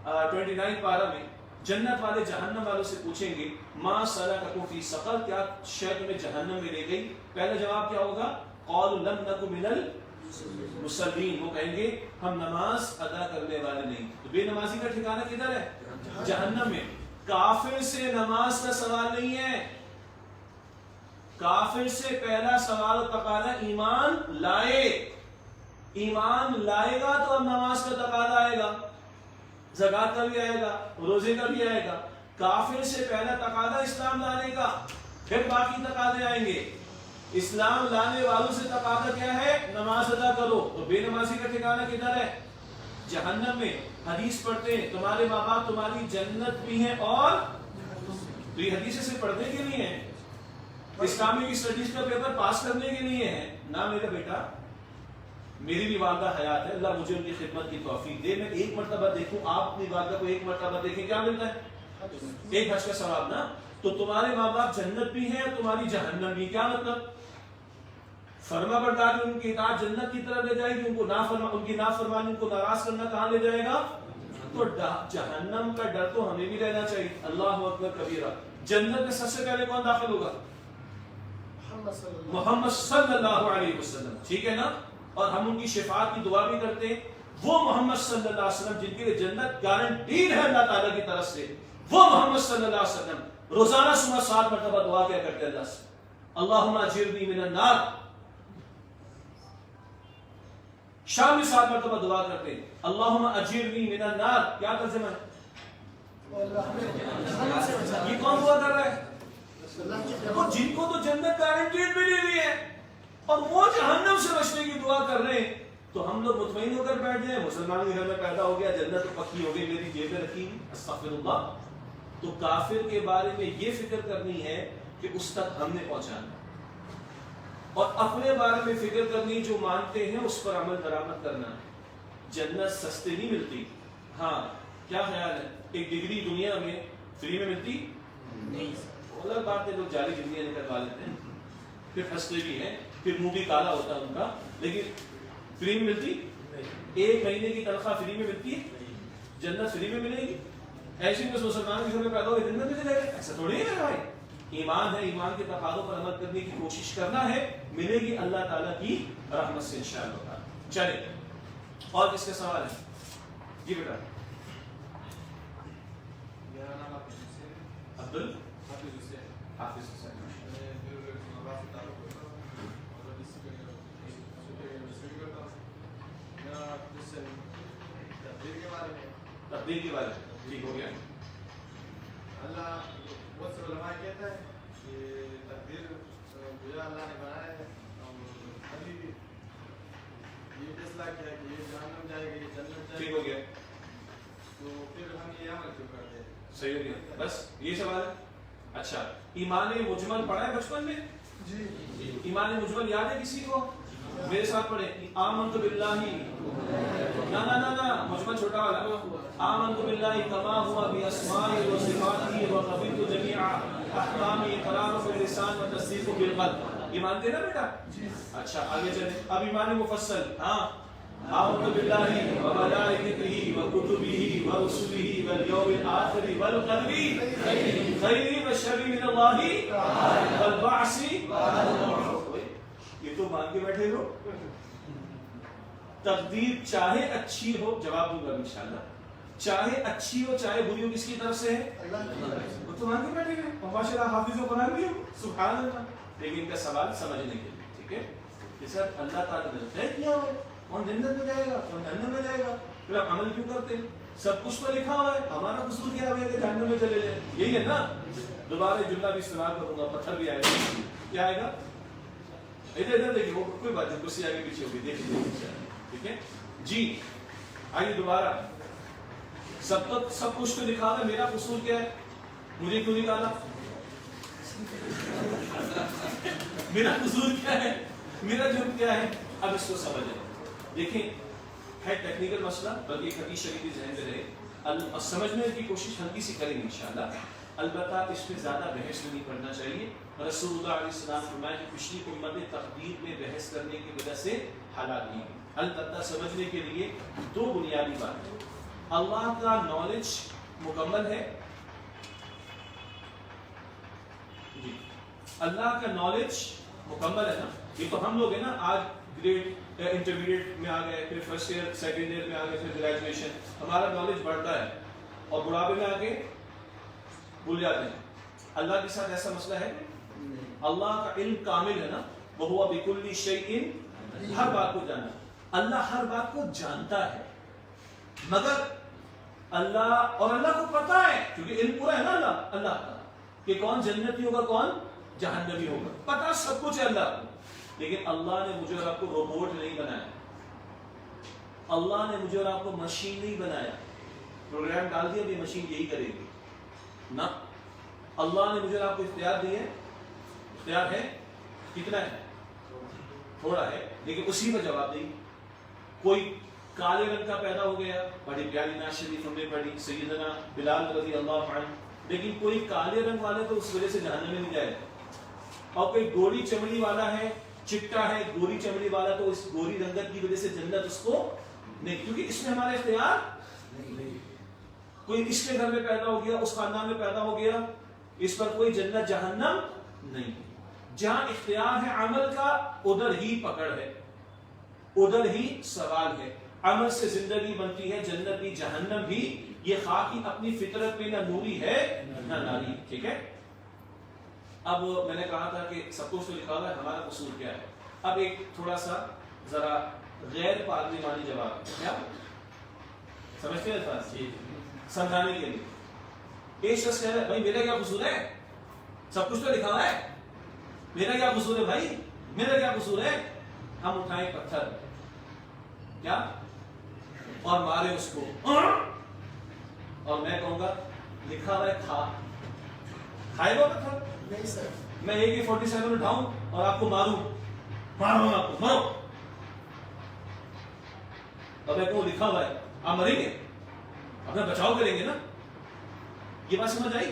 29 پارہ میں. جنت والے جہنم والوں سے پوچھیں گے ما سلککم فی سقر، کیا شے تمہیں جہنم میں لے گئی؟ پہلا جواب کیا ہوگا؟ قالوا لم نک من المصلین. وہ کہیں گے ہم نماز ادا کرنے والے نہیں. تو بے نمازی کا ٹھکانہ کدھر ہے؟ جہنم میں. کافر سے نماز کا سوال نہیں ہے. کافر سے پہلا سوال تقاضا ایمان لائے. ایمان لائے گا تو اب نماز کا تقاضا آئے گا، زکات کا بھی آئے گا، روزے کا بھی آئے گا. کافر سے پہلا تقاضا اسلام لانے کا، پھر باقی تقاضے آئیں گے. اسلام لانے والوں سے تقاضا کیا ہے؟ نماز ادا کرو. تو بے نمازی کا ٹھکانہ کدھر ہے؟ جہنم میں. حدیث پڑھتے ہیں تمہارے ماں باپ تمہاری جنت بھی ہیں. اور تو یہ حدیث صرف پڑھنے کے لیے ہیں، اسلامک اسٹڈیز کا پیپر پاس کرنے کے لیے ہیں نا. میرا بیٹا، میری بھی والدہ حیات ہے، اللہ مجھے ان کی خدمت کی توفیق دے. میں ایک مرتبہ دیکھوں، آپ اپنی والدہ کو ایک مرتبہ دیکھیں، کیا ملتا ہے؟ ایک حج کا ثواب نا. تو تمہارے ماں باپ جنت بھی ہیں، تمہاری جہنم بھی. کیا مطلب؟ فرما برداری ان کی اطاعت جنت کی طرف لے جائے گی، ان کی نافرمانی ان کو ناراض کرنا کہاں لے جائے گا؟ تو جہنم کا ڈر تو ہمیں بھی رہنا چاہیے. اللہ اکبر کبیرہ. جنت میں سب سے پہلے کون داخل ہوگا؟ محمد صلی اللہ علیہ وسلم. ٹھیک ہے نا. اور ہم ان کی شفاعت کی دعا بھی کرتے ہیں. وہ محمد صلی اللہ علیہ وسلم جن کے لیے جنت گارنٹیڈ ہے اللہ تعالیٰ کی طرف سے، وہ محمد صلی اللہ علیہ وسلم روزانہ صبح 7 مرتبہ دعا کیا کرتے ہیں اللہ سے، اللہم اجرنی من النار. شام میں 7 مرتبہ دعا کرتے ہیں اللہم اجرنی من النار. کیا ترجمہ ہے؟ یہ کون دعا کر رہا ہے؟ وہ جن کو تو جنت گارنٹیڈ ملی ہوئی ہے اور وہ جہنم سے بچنے کی دعا کر رہے ہیں. تو ہم لوگ مطمئن ہو کر بیٹھ جائیں مسلمان کے گھر میں پیدا ہو گیا جنت تو پکی ہو گئی میری جیب میں رکھی استغفر اللہ. تو کافر کے بارے میں یہ فکر کرنی ہے کہ اس تک ہم نے پہنچانا اور اپنے بارے میں فکر کرنی جو مانتے ہیں اس پر عمل درآمد کرنا. جنت سستے نہیں ملتی. ہاں کیا خیال ہے ایک ڈگری دنیا میں فری میں ملتی نہیں. الگ بات ہے لوگ جعلی ڈگریاں نکلوا لیتے ہیں پھر پھنستے بھی ہیں پھر منہ بھی کالا ہوتا ہے ان کا لیکن فری میں ملتی. ایک مہینے کی تنخواہ فری میں ملتی ہے. جنت فری میں ملے گی. ایسے میں مسلمان کے گھر میں پیدا ہو جنت ملے گا ایسا تھوڑی ہے بھائی. ایمان ہے ایمان کے تقاضوں پر عمل کرنے کی کوشش کرنا ہے ملے گی اللہ تعالیٰ کی رحمت سے انشاءاللہ. چلے اور کس کا سوال ہے جی بیٹا. میرا نام عبدل حافظ حسین. تبدیل کے بارے میں ٹھیک ہو گیا. اللہ بہت سے علماء کہتا ہے کہ تقدیر جو اللہ نے بنایا ہے اور ابھی یہ فیصلہ کیا کہ یہ جہنم جائے گا یہ جنت جائے گا. ٹھیک ہو گیا. تو پھر ہم یہ عمل کیوں کرتے ہیں؟ صحیح ہو گیا بس یہ سوال ہے. اچھا ایمان مجمل پڑھا ہے بچپن میں؟ جی ایمان مجمل یاد ہے کسی کو؟ میرے ساتھ پڑھے آمنت باللہ نا مجمل چھوٹا والا آمنت باللہ کما ہوا باسمائہ و صفاتہ و قبلت جمیع احکامہ اقرار باللسان و تصدیق بالقلب. یہ مانتے نا بیٹا؟ اچھا آگے چلیں. اب ایمان مفصل. ہاں آمنت باللہ و ملائکتہ و کتبہ و رسلہ والیوم الآخر والقدر خیر و شر من اللہ والبعث. یہ تو مان کے بیٹھے ہو. تقدیر چاہے اچھی ہو جواب دوں گا انشاءاللہ. چاہے اچھی ہو چاہے بری ہو کس کی طرف سے ہے؟ وہ تو مان کے بیٹھے ہیں. ماشاءاللہ حافظ قرآن بھی ہو سبحان اللہ. لیکن ان کا سوال سمجھنے کے لیے ٹھیک ہے کہ سر اللہ تعالیٰ نے طے کیا ہوا ہے کون جنت میں جائے گا کون جہنم میں جائے گا پھر آپ عمل کیوں کرتے ہیں؟ سب کچھ تو لکھا ہوا ہے ہمارا قصور کیا ہے کہ جہنم میں چلے جائیں. یہی ہے نا. دوبارہ جملہ بھی استعمال کروں گا پتھر بھی آئے گا. کیا آئے گا؟ ادھر ادھر دیکھیے وہ کوئی بات نہیں کرسی آگے پیچھے ہوگی دیکھ لیجیے ٹھیک ہے جی. آئیے دوبارہ سب کچھ تو لکھا ہے میرا قصور کیا ہے مجھے کیوں نکالا؟ میرا قصور کیا ہے میرا جرم کیا ہے؟ اب اس کو سمجھیں. دیکھیں ہے ٹیکنیکل مسئلہ بلکہ ایک حدیث شریف ذہن میں رہے سمجھنے کی کوشش ہلکی سی کریں گے انشاءاللہ. البتہ اس پہ زیادہ بحث نہیں کرنا چاہیے. رسول اللہ علیہ السلام فرمایا کہ پچھلی امت تقدیر میں بحث کرنے کی وجہ سے ہلاک ہوئی. البتہ سمجھنے کے لیے دو بنیادی باتیں. اللہ کا نالج مکمل ہے. جی اللہ کا نالج مکمل ہے نا. یہ تو ہم لوگ ہیں نا آج گریڈ انٹرمیڈیٹ میں آ گئے پھر فرسٹ ایئر سیکنڈ ایئر میں آ گئے پھر گریجویشن ہمارا نالج بڑھتا ہے اور بڑھاپے میں آ کے بھول جاتے ہیں. اللہ کے ساتھ ایسا مسئلہ ہے اللہ کا علم کامل ہے نا. وَهُوَ بِكُلِّ شَيْءٍ ہر بات کو جانا. اللہ ہر بات کو جانتا ہے مگر اللہ اور اللہ کو پتا ہے کیونکہ علم پورا ہے نا اللہ کا کہ کون جنتی ہوگا کون جہنمی ہوگا. پتا سب کچھ ہے اللہ کو. لیکن اللہ نے مجھے اور آپ کو روبوٹ نہیں بنایا. اللہ نے مجھے اور آپ کو مشین نہیں بنایا پروگرام ڈال دیا یہ مشین یہی کرے گی نہ. اللہ نے مجھے اور آپ کو اختیار دی ہے. اختیار ہے کتنا ہے؟ تھوڑا ہے لیکن اسی پر جواب دیں. کوئی کالے رنگ کا پیدا ہو گیا بڑی پیاری نعت شریف ہم نے پڑھی سیدنا بلال رضی اللہ عنہ لیکن کوئی کالے رنگ والے تو اس وجہ سے جہنم میں نہیں جائے. اور کوئی گوری چمڑی والا ہے چٹا ہے گوری چمڑی والا تو اس گوری رنگت کی وجہ سے جنت اس کو نہیں کیونکہ اس میں ہمارا اختیار نہیں. کوئی اس کے گھر میں پیدا ہو گیا اس خاندان میں پیدا ہو گیا اس پر کوئی جنت جہنم نہیں. جہاں اختیار ہے عمل کا ادھر ہی پکڑ ہے ادھر ہی سوال ہے. عمل سے زندگی بنتی ہے جنت بھی جہنم بھی. یہ خاکی اپنی فطرت میں نہ نوری ہے نہ ناری. ٹھیک ہے. اب میں نے کہا تھا کہ سب کچھ تو لکھا ہوا ہے ہمارا قصور کیا ہے. اب ایک تھوڑا سا ذرا غیر پارلیمانی جواب ہے. کیا سمجھتے ہیں سمجھانے کے لیے ایک شخص کہہ رہا ہے بھائی میرا کیا قصور ہے سب کچھ تو لکھا ہوا ہے میرا کیا قصور ہے بھائی میرا کیا قصور ہے. ہم اٹھائیں پتھر کیا اور مارے اس کو اور میں کہوں گا لکھا ہوا ہے کھا، کھائے گا پتھر؟ نہیں سر. میں AK-47 اٹھاؤں اور آپ کو ماروں آپ کو مرو، اور میں کہوں لکھا ہوا ہے آپ مریں گے، اپنا بچاؤ کریں گے نا. یہ بات سمجھ آئی؟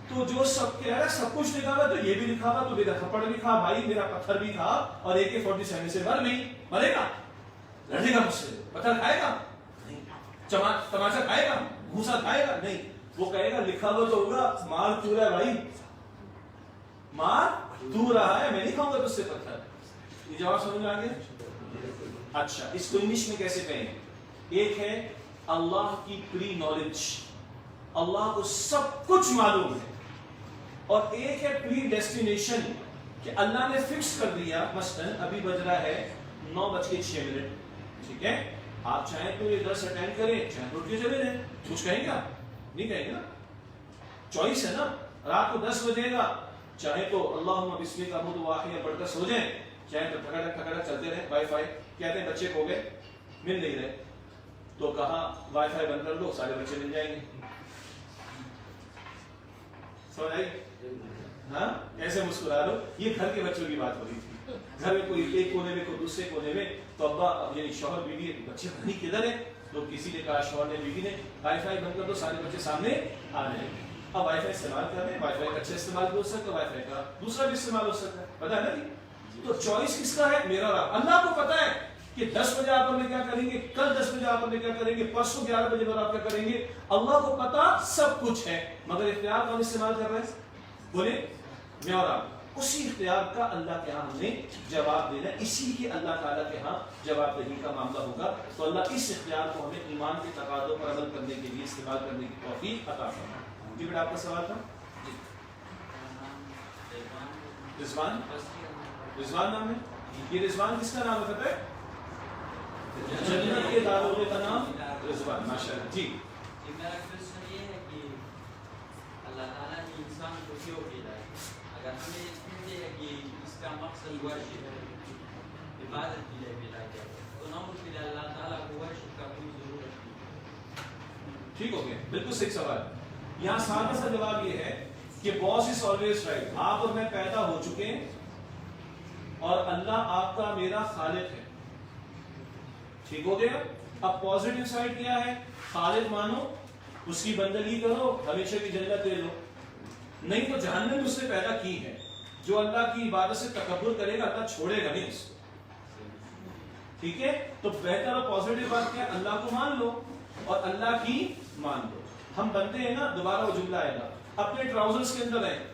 تو جو سب کہہ رہا ہے سب کچھ لکھا ہوا ہے، تو یہ بھی لکھا ہوا، تو میرا تھپڑ بھی کھا بھائی، میرا پتھر بھی کھا، اور AK-47 سے مر نہیں، مرے گا، لڑے گا مجھ سے، پتھر کھائے گا نہیں، تماچا کھائے گا، گھوسا کھائے گا نہیں. وہ کہے گا لکھا ہوا تو ہوگا مار کیوں رہا ہے بھائی، مار تو رہا ہے، میں نہیں کھاؤں گا تجھ سے پتھر. یہ جواب سمجھ میں آ گیا؟ اچھا اس کو انگلش میں کیسے کہیں؟ ایک ہے اللہ کی پری نالج، اللہ کو سب کچھ معلوم ہے، اور ایک ہے پری ڈیسٹینیشن کہ اللہ نے فکس کر دیا. مثلا ابھی بج رہا ہے 9:06، ٹھیک ہے، آپ چاہیں تو یہ 10 اٹینڈ کریں، چاہیں تو اٹھ کے چلے جائیں، کچھ کہیں گے آپ؟ نہیں کہیں گے نا، چوائس ہے نا. رات کو 10 بجے گا، چاہے تو اللہم بسمک اموت واحیہ پڑھ کر سو جائیں، چاہے تو ٹھکڑک چلتے رہے. وائی فائی کہتے ہیں بچے کھو گئے، مل نہیں رہے، تو کہا وائی فائی بند کر دو، سارے بچے مل جائیں گے. سمجھ آئی؟ ہاں ایسے مسکرا لو. یہ گھر کے بچوں کی بات ہو رہی تھی، گھر میں کوئی ایک کونے میں کوئی دوسرے کونے میں، تو ابا یعنی شوہر بیوی بچے پتہ نہیں کدھر ہے، تو کسی نے کہا شوہر نے بیوی نے وائی فائی بند کر دو، سارے بچے سامنے آ جائیں گے. اب وائی فائی استعمال کر رہے ہیں، وائی فائی کا اچھا استعمال بھی ہو سکتا ہے، وائی فائی کا دوسرا بھی استعمال ہو سکتا ہے، پتہ ہے نا جی. تو چوائس کس کا ہے؟ میرا اور آپ. اللہ کو پتہ ہے کہ 10 بجے آپ میں کیا کریں گے، کل 10 بجے آپ میں کیا کریں گے، پرسوں 11 بجے بعد آپ کیا کریں گے. اللہ کو پتہ سب کچھ ہے، مگر اختیار کون استعمال کر رہے ہیں؟ بولے میں اور آپ. اسی اختیار کا اللہ کے ہاں ہم نے جواب دینا ہے، اسی کے اللہ تعالیٰ کے ہاں جواب دہی کا معاملہ ہوگا. تو اللہ اس اختیار کو ہمیں ایمان کے تقاضوں پر عمل کرنے کے لیے استعمال کرنے کی توفیق عطا فرمائے. جی بیٹا آپ کا سوال تھا. رضوان، رضوان نام ہے. یہ رضوان کس کا نام ہے پتہ ہے؟ جنت کے دارالعلوم کا نام رضوان. ماشاء اللہ. جی میرا کوشچن یہ ہے کہ اللہ تعالیٰ نے انسان کو کیوں بھیجا ہے؟ اگر ہمیں یہ ہے کہ اس کا مقصد ورشپ ہے، عبادت کے لیے بھیجا گیا، تو نعوذ باللہ اللہ تعالیٰ کو ورشپ کا کوئی ضرورت نہیں. ٹھیک ہو گیا، بالکل صحیح سوال. یہاں سادہ سا جواب یہ ہے کہ باس از آلویز رائٹ. آپ اور میں پیدا ہو چکے ہیں اور اللہ آپ کا میرا خالق ہے. ٹھیک ہو گیا. اب پازیٹیو سائڈ کیا ہے؟ خالق مانو، اس کی بندگی کرو، ہمیشہ کی جنت لے لو. نہیں تو جہنم میں اس نے پیدا کی ہے. جو اللہ کی عبادت سے تکبر کرے گا اللہ چھوڑے گا نہیں اس کو. ٹھیک ہے، تو بہتر اور پازیٹیو بات کیا ہے؟ اللہ کو مان لو اور اللہ کی مان لو. ہم بنتے ہیں نا، دوبارہ وہ جملہ آئے گا، اپنے ٹراؤزرز کے اندر رہیں،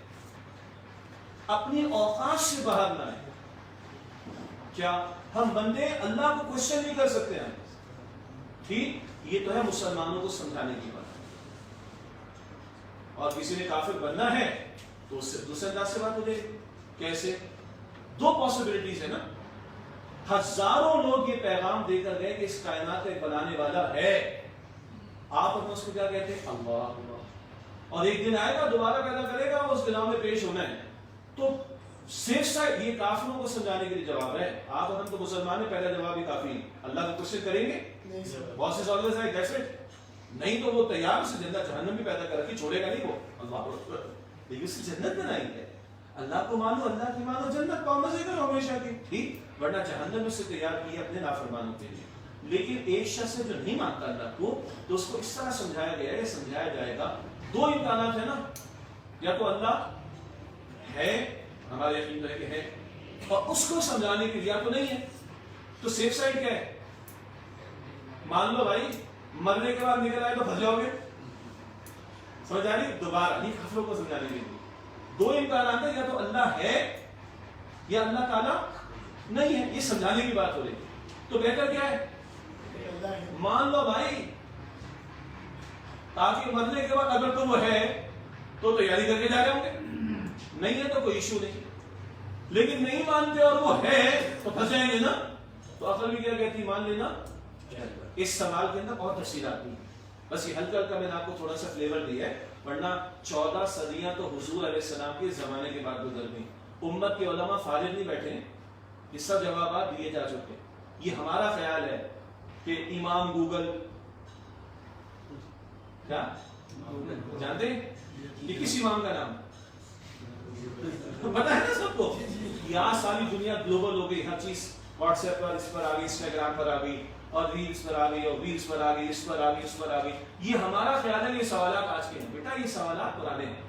اپنی اوقات سے باہر نہ آئیں. کیا ہم بندے اللہ کو کوشچن نہیں کر سکتے ہیں؟ ٹھیک، یہ تو ہے مسلمانوں کو سمجھانے کی بات. اور کسی نے کافر بننا ہے تو اس سے دوسرے انداز سے بات ہو جائے گی. کیسے؟ دو پاسبلٹیز ہے نا. ہزاروں لوگ یہ پیغام دے کر گئے کہ اس کائنات کا ایک بنانے والا ہے، آپ اپنے اس کو کیا کہتے ہیں؟ اللہ اللہ. اور ایک دن آئے گا دوبارہ پیدا کرے گا، اس دنوں میں پیش ہونا ہے. تو سیف سائڈ یہ کافروں کو سمجھانے کے لیے جواب ہے. آپ اور ہم تو مسلمان ہیں، پہلا جواب ہی کافی. اللہ کو کوشچن کریں گے؟ نہیں sir. Boss is always right, that's it. نہیں تو وہ تیار اسے جنت جہنم بھی پیدا کر کے چھوڑے گا نہیں وہ. اللہ اکبر. لیکن اسے جنت بنائی ہے. اللہ کو مانو، اللہ کی مانو، جنت پاؤ، مزے کرو ہمیشہ کی. ٹھیک، ورنہ جہنم اس سے تیار کی اپنے نافرمانوں کے لیے. لیکن ایک شخص جو نہیں مانتا اللہ کو، تو اس کو اس طرح سمجھایا گیا ہے، سمجھایا جائے گا. دو امکانات ہیں نا، یا تو اللہ ہے، ہمارے یقین تو ہے کہ ہے، اور اس کو سمجھانے کے لیے تو نہیں ہے. تو سیف سائڈ کیا ہے؟ مان لو بھائی، مرنے کے بعد نکل آئے تو پھنس جاؤ گے. سمجھ آ رہی؟ دوبارہ نہیں کافروں کو سمجھانے کے لیے دو امکانات ہیں، یا تو اللہ ہے یا اللہ تعالیٰ نہیں ہے. یہ سمجھانے کی بات ہو رہی ہے. تو بہتر کیا ہے؟ مان لو بھائی، تاکہ مرنے کے بعد اگر تو وہ ہے تو تیاری کر کے جا رہے ہوں گے، نہیں ہے تو کوئی ایشو نہیں. لیکن نہیں مانتے اور وہ ہے تو پھنس جائیں گے نا. تو عقل بھی کیا کہتی؟ مان لینا. اس سوال کے اندر اور تفصیلات نہیں، بس یہ ہلکا ہلکا میں نے آپ کو تھوڑا سا فلیور دیا ہے. ورنہ 14 صدیاں تو حضور علیہ السلام کے زمانے کے بعد گزر گئی. امت کے علماء فارغ نہیں بیٹھے ہیں، یہ سب جوابات دیے جا چکے. یہ ہمارا خیال ہے کہ امام گوگل کیا جانتے ہیں یہ کس امام کا نام پتا ہے نا سب کو؟ یہاں ساری دنیا گلوبل ہو گئی، ہر چیز واٹس ایپ پر اس پر آ گئی، انسٹاگرام پر آ گئی، اور ریلز پر آ گئی، اور ریلز پر آ گئی، اس پر آ گئی، اس پر آ گئی. یہ ہمارا خیال ہے یہ سوالات آج کے ہیں. بیٹا یہ سوالات پرانے ہیں.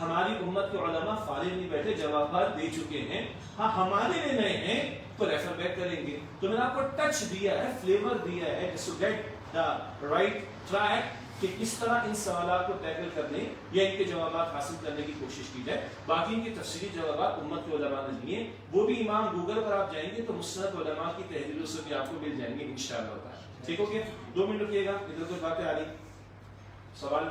ہماری امت کے علماء فارغ نہیں بیٹھے، جوابات دے چکے ہیں. ہاں ہمارے لیے نئے ہیں تو ریفر بیک کریں گے. تو میں نے آپ کو ٹچ دیا ہے، فلیور دیا ہے to get the right track کہ کس طرح ان سوالات کو ٹیکل کرنے یا ان کے جوابات حاصل کرنے کی کوشش کی جائے. باقی ان کے تفصیلی جوابات امت کے علماء نے دیے، وہ بھی امام گوگل پر آپ جائیں گے تو مسند علماء کی تحریروں سے بھی آپ کو مل جائیں گے انشاءاللہ. ٹھیک ہو گیا؟ 2 منٹ رکیے گا، ادھر کوئی باتیں آ رہی سوال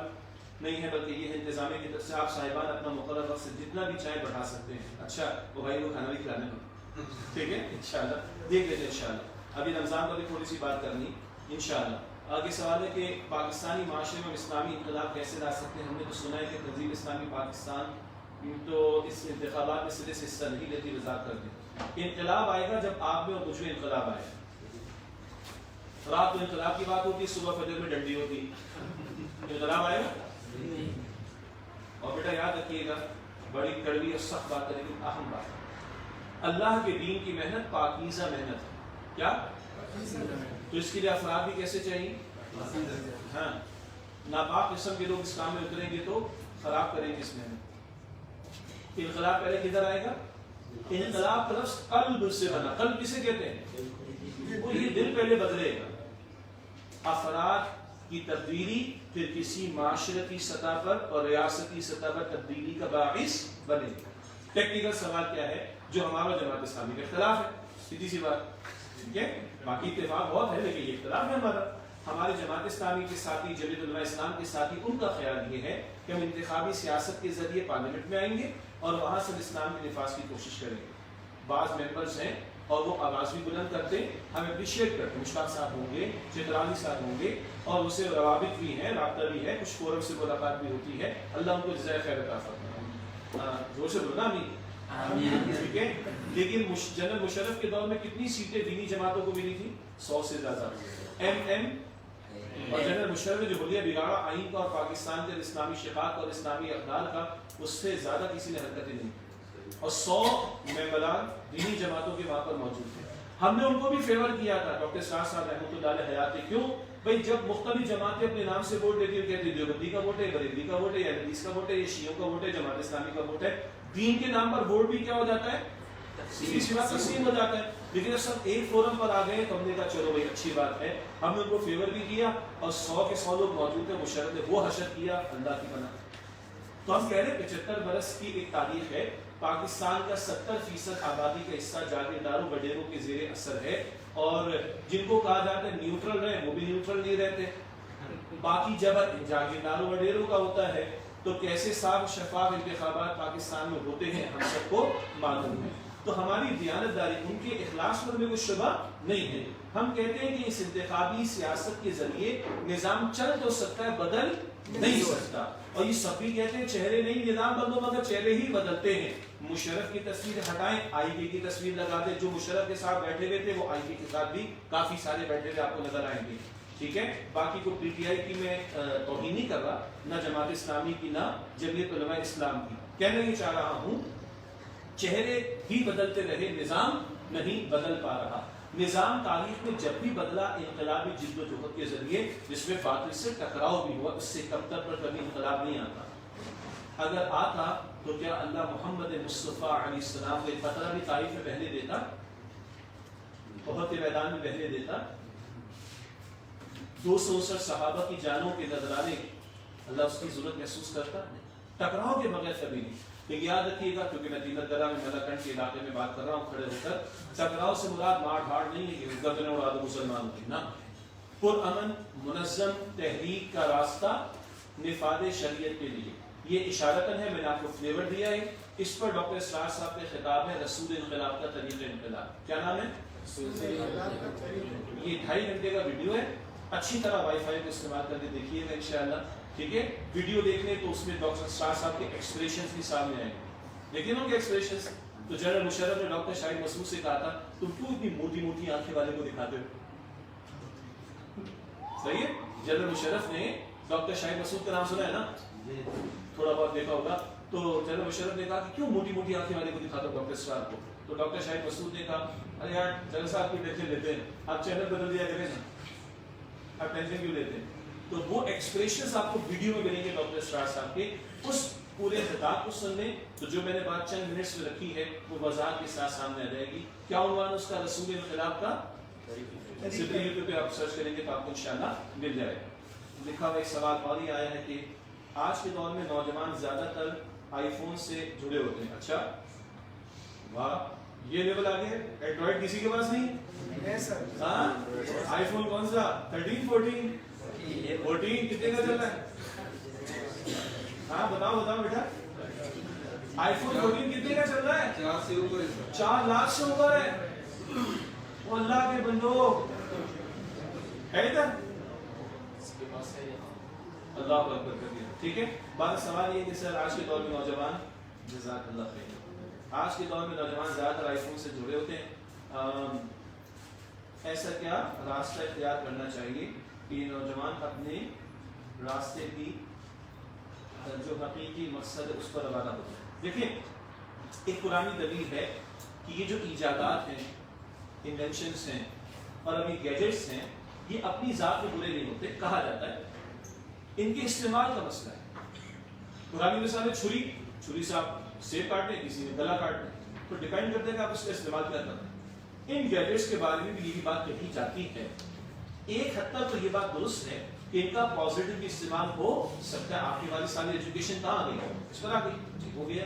نہیں ہے، بلکہ یہ انتظامیہ کی طرف سے آپ صاحبان اپنا مقرر وقت سے جتنا بھی چاہے بڑھا سکتے ہیں. اچھا وہ بھائی وہ کھانا بھی کھلانے میں ٹھیک ہے انشاءاللہ دیکھ لیتے ہیں انشاءاللہ. ابھی رمضان پر بھی تھوڑی سی بات کرنی انشاءاللہ. آگے سوال ہے کہ پاکستانی معاشرے میں اسلامی انقلاب کیسے لا سکتے ہیں؟ ہم نے تو سنا ہے کہ تنظیم اسلامی پاکستان تو اس انتخابات میں سرے سے حصہ نہیں لیتی، وضاحت کر دیں. انقلاب آئے گا جب آپ میں اور مجھ میں انقلاب آئے گا. رات کو انقلاب کی بات ہوتی، صبح فجر میں ڈنڈی ہوتی. انقلاب آئے گا. اور بیٹا یاد رکھیے گا، بڑی کڑوی اور سخت بات ہے لیکن اہم بات ہے، اللہ کے دین کی محنت پاکیزہ محنت ہے. کیا؟ تو اس کے لیے افراد بھی کیسے چاہیے؟ ہاں ناپاک قسم کے لوگ اس کام میں اتریں گے تو خراب کریں گے اس محنت. انقلاب پہلے کدھر آئے گا؟ انقلاب کا لفظ قلب سے بنا. قلب کسے کہتے ہیں؟ وہ یہ دل پہلے بدلے گا. افراد کی تبدیلی پھر کسی معاشرتی سطح پر اور ریاستی سطح پر تبدیلی کا باعث بنے گا. ٹیکنیکل سوال کیا ہے جو ہمارا جماعت اسلامی کا اختلاف ہے؟ سیدھی سی بات. ٹھیک ہے، باقی اتفاق بہت ہے لیکن یہ اختلاف ہے ہمارا. ہمارے جماعت اسلامی کے ساتھی، جمیعت علماء اسلام کے ساتھی، ان کا خیال یہ ہے کہ ہم انتخابی سیاست کے ذریعے پارلیمنٹ میں آئیں گے اور وہاں سے اسلام کے نفاذ کی کوشش کریں گے. بعض ممبرز ہیں اور وہ آواز بھی بلند کرتے ہیں، ہم اپریشیٹ کرتے ہیں. مشتاق صاحب ہوں گے، چترانی صاحب ہوں گے، اور اسے روابط بھی ہیں، رابطہ بھی ہے، کچھ فورم سے ملاقات بھی ہوتی ہے. اللہ ان کو جزائے خیر عطا فرمائے. زور سے بولنا نہیں. ٹھیک ہے، لیکن جنرل مشرف کے دور میں کتنی سیٹیں دینی جماعتوں کو ملی تھی؟ 100 سے زیادہ. ایم اور جنرل مشرف نے جو حلیہ بگاڑا آئین کا اور پاکستان کے اسلامی شقاق اور اسلامی اقدار کا، اس سے زیادہ کسی نے حرکتیں نہیں کی. اور 100 ممبران دینی جماعتوں کے وہاں پر موجود تھے. ہم نے ان کو بھی فیور کیا تھا. ڈاکٹر شاہ صاحب رحمۃ اللہ علیہ حیات. کیوں بھائی؟ جب مختلف جماعتیں اپنے نام سے ووٹ دیتی ہیں، کہتے ہیں دیوبندی کا ووٹ ہے، بریلوی کا ووٹ ہے، یا حدیث کا ووٹ ہے، یا شیعوں کا ووٹ ہے، جماعت اسلامی کا ووٹ ہے. دین کے نام پر ووٹ بھی کیا ہو جاتا ہے؟ سی بات تقسیم ہو جاتا ہے. لیکن جب سب ایک فورم پر آ گئے تو ہم نے کہا چلو بھائی اچھی بات ہے. ہم نے ان کو فیور بھی کیا اور 100 کے 100 لوگ موجود تھے. مشرف نے وہ حشر کیا، اللہ کی پناہ. تو ہم کہہ رہے 75 برس کی ایک تاریخ ہے. پاکستان کا 70% آبادی کا حصہ جاگیرداروں وڈیروں کے زیر اثر ہے، اور جن کو کہا جاتا ہے نیوٹرل رہے، وہ بھی نیوٹرل نہیں رہتے. باقی جب جاگیرداروں وڈیروں کا ہوتا ہے تو کیسے صاف شفاف انتخابات پاکستان میں ہوتے ہیں ہم سب کو معلوم ہے. تو ہماری دیانتداری، ان کے اخلاص پر ہمیں کوئی شبہ نہیں ہے. ہم کہتے ہیں کہ اس انتخابی سیاست کے ذریعے نظام چل تو سکتا ہے، بدل نہیں سکتا. اور یہ سب بھی کہتے ہیں چہرے نہیں نظام بدلو، مگر چہرے ہی بدلتے ہیں. مشرف کی تصویر ہٹائیں، آئی پی کی تصویر لگا دیں. جو مشرف کے ساتھ بیٹھے ہوئے تھے وہ آئی پی کے ساتھ بھی کافی سارے بیٹھے ہوئے آپ کو نظر آئیں گے. ٹھیک ہے، باقی کو پی ٹی آئی کی میں توہین نہیں کر رہا، نہ جماعت اسلامی کی، نہ جمعیت علماء اسلام کی. کہنا یہ چاہ رہا ہوں چہرے ہی بدلتے رہے، نظام نہیں بدل پا رہا. نظام تاریخ میں جب بھی بدلا انقلابی جد و جہد کے ذریعے، جس میں باطل سے ٹکراؤ بھی ہوا، اس سے کمتر پر کبھی انقلاب نہیں آتا. اگر آتا تو کیا اللہ محمد مصطفیٰ علیہ السلام کو ایک قطرہ بھی طائف میں بہنے دیتا؟ بہت کے میدان میں بہنے دیتا؟ 269 صحابہ کی جانوں کے نذرانے اللہ اس کی ضرورت محسوس کرتا؟ ٹکراؤ کے بغیر کبھی نہیں. لیکن یاد رکھیے گا، کیونکہ میں دیمت گرہ میں ملاکنڈ کے علاقے میں بات کر رہا ہوں کھڑے ہو کر، ٹکراؤ سے مراد مار دھاڑ نہیں ہے کہ گردنیں اڑا دو مسلمانوں کی. نہ، پرامن منظم تحریک کا راستہ نفاذ شریعت کے لیے. یہ اشارتاً ہے، میں نے آپ کو فلیور دیا ہے. اس پر ڈاکٹر اسرار صاحب کا خطاب ہے رسول انقلاب کا طریق انقلاب. کیا نام ہے؟ یہ 2.5 گھنٹے کا ویڈیو ہے. اچھی طرح وائی فائی کو استعمال کر کے دیکھیے گا انشاءاللہ. ٹھیک ہے، ویڈیو دیکھنے تو اس میں ڈاکٹر اسرار صاحب کے ایکسپریشنز بھی سامنے آئیں گے. لیکن ان کے ایکسپریشنز تو جنرل مشرف نے ڈاکٹر شاہد مسعود سے کہا تھا تم کیوں اتنی موٹی موٹی آنکھیں والے کو دکھاتے ہو؟ صحیح ہے. جنرل مشرف نے ڈاکٹر شاہد مسعود کا نام سنا ہے نا, تھوڑا بہت دیکھا ہوگا. تو جنرل مشرف نے کہا کہ کیوں موٹی موٹی آنکھیں والے کو دکھاتا ہوں ڈاکٹر اسٹار کو. تو ڈاکٹر شاہد مسعود نے کہا ارے یار جنرل صاحب کی ٹینشن لیتے ہیں, آپ چینل بدل دیا کریں نا, آپ ٹینشن کیوں لیتے ہیں. تو وہ ایکسپریشنز آپ کو ویڈیو میں ملیں گے ڈاکٹر اسٹار صاحب کے اس پورے خطاب کو سننے. تو جو میں نے بات چند منٹس میں رکھی ہے وہ وضاحت کے ساتھ سامنے آ جائے گی. کیا عنوان اس کا؟ رسول انقلاب کا. سیدھے یوٹیوب پہ آپ سرچ کریں گے تو آپ کو انشاءاللہ مل جائے گا. لکھا ہوا ایک سوال اور یہ آیا ہے کہ آج کے دور میں نوجوان زیادہ تر آئی فون سے جڑے ہوتے ہیں. اچھا واہ, یہ لیول آگے. اینڈرائڈ کسی کے پاس نہیں؟ ہاں, آئی فون کون سا 13 14 14 کتنے کا چل رہا ہے؟ ہاں بتاؤ بتاؤ بیٹا, آئی فون 14 کتنے کا چل رہا ہے؟ 4 لاکھ سے اوپر ہے. وہ اللہ کے بندو ہے ادھر, اللہ اکبر کر دیا. ٹھیک ہے, بات سوال یہ کہ سر آج کے دور میں نوجوان, جزاک اللہ خیر, آج کے دور میں نوجوان زیادہ تر آئی فون سے جڑے ہوتے ہیں. ایسا کیا راستہ اختیار کرنا چاہیے کہ نوجوان اپنے راستے کی جو حقیقی مقصد ہے اس پر روانہ ہو جائے. دیکھیں ایک پرانی دلیل ہے کہ یہ جو ایجادات ہیں, انوینشنز ہیں اور ابھی گیجٹس ہیں, یہ اپنی ذات میں برے نہیں ہوتے. کہا جاتا ہے ان کے استعمال کا مسئلہ ہے. پرانی مثال ہے چھری, چھری سے آپ سیب کاٹتے ہیں, کسی نے گلا کاٹتے ہیں, تو ڈیپینڈ کرتے ہیں کہ آپ اس کا استعمال کیا کرتے ہیں. ان گیجٹس کے بارے میں بھی یہی بات کہی جاتی ہے. ایک حد تک تو یہ بات درست ہے کہ ان کا پازیٹیو بھی استعمال ہو سکتا ہے. آپ کی والی ساری ایجوکیشن کہاں آ گئی, اس پر آ گئی, ٹھیک ہو گیا.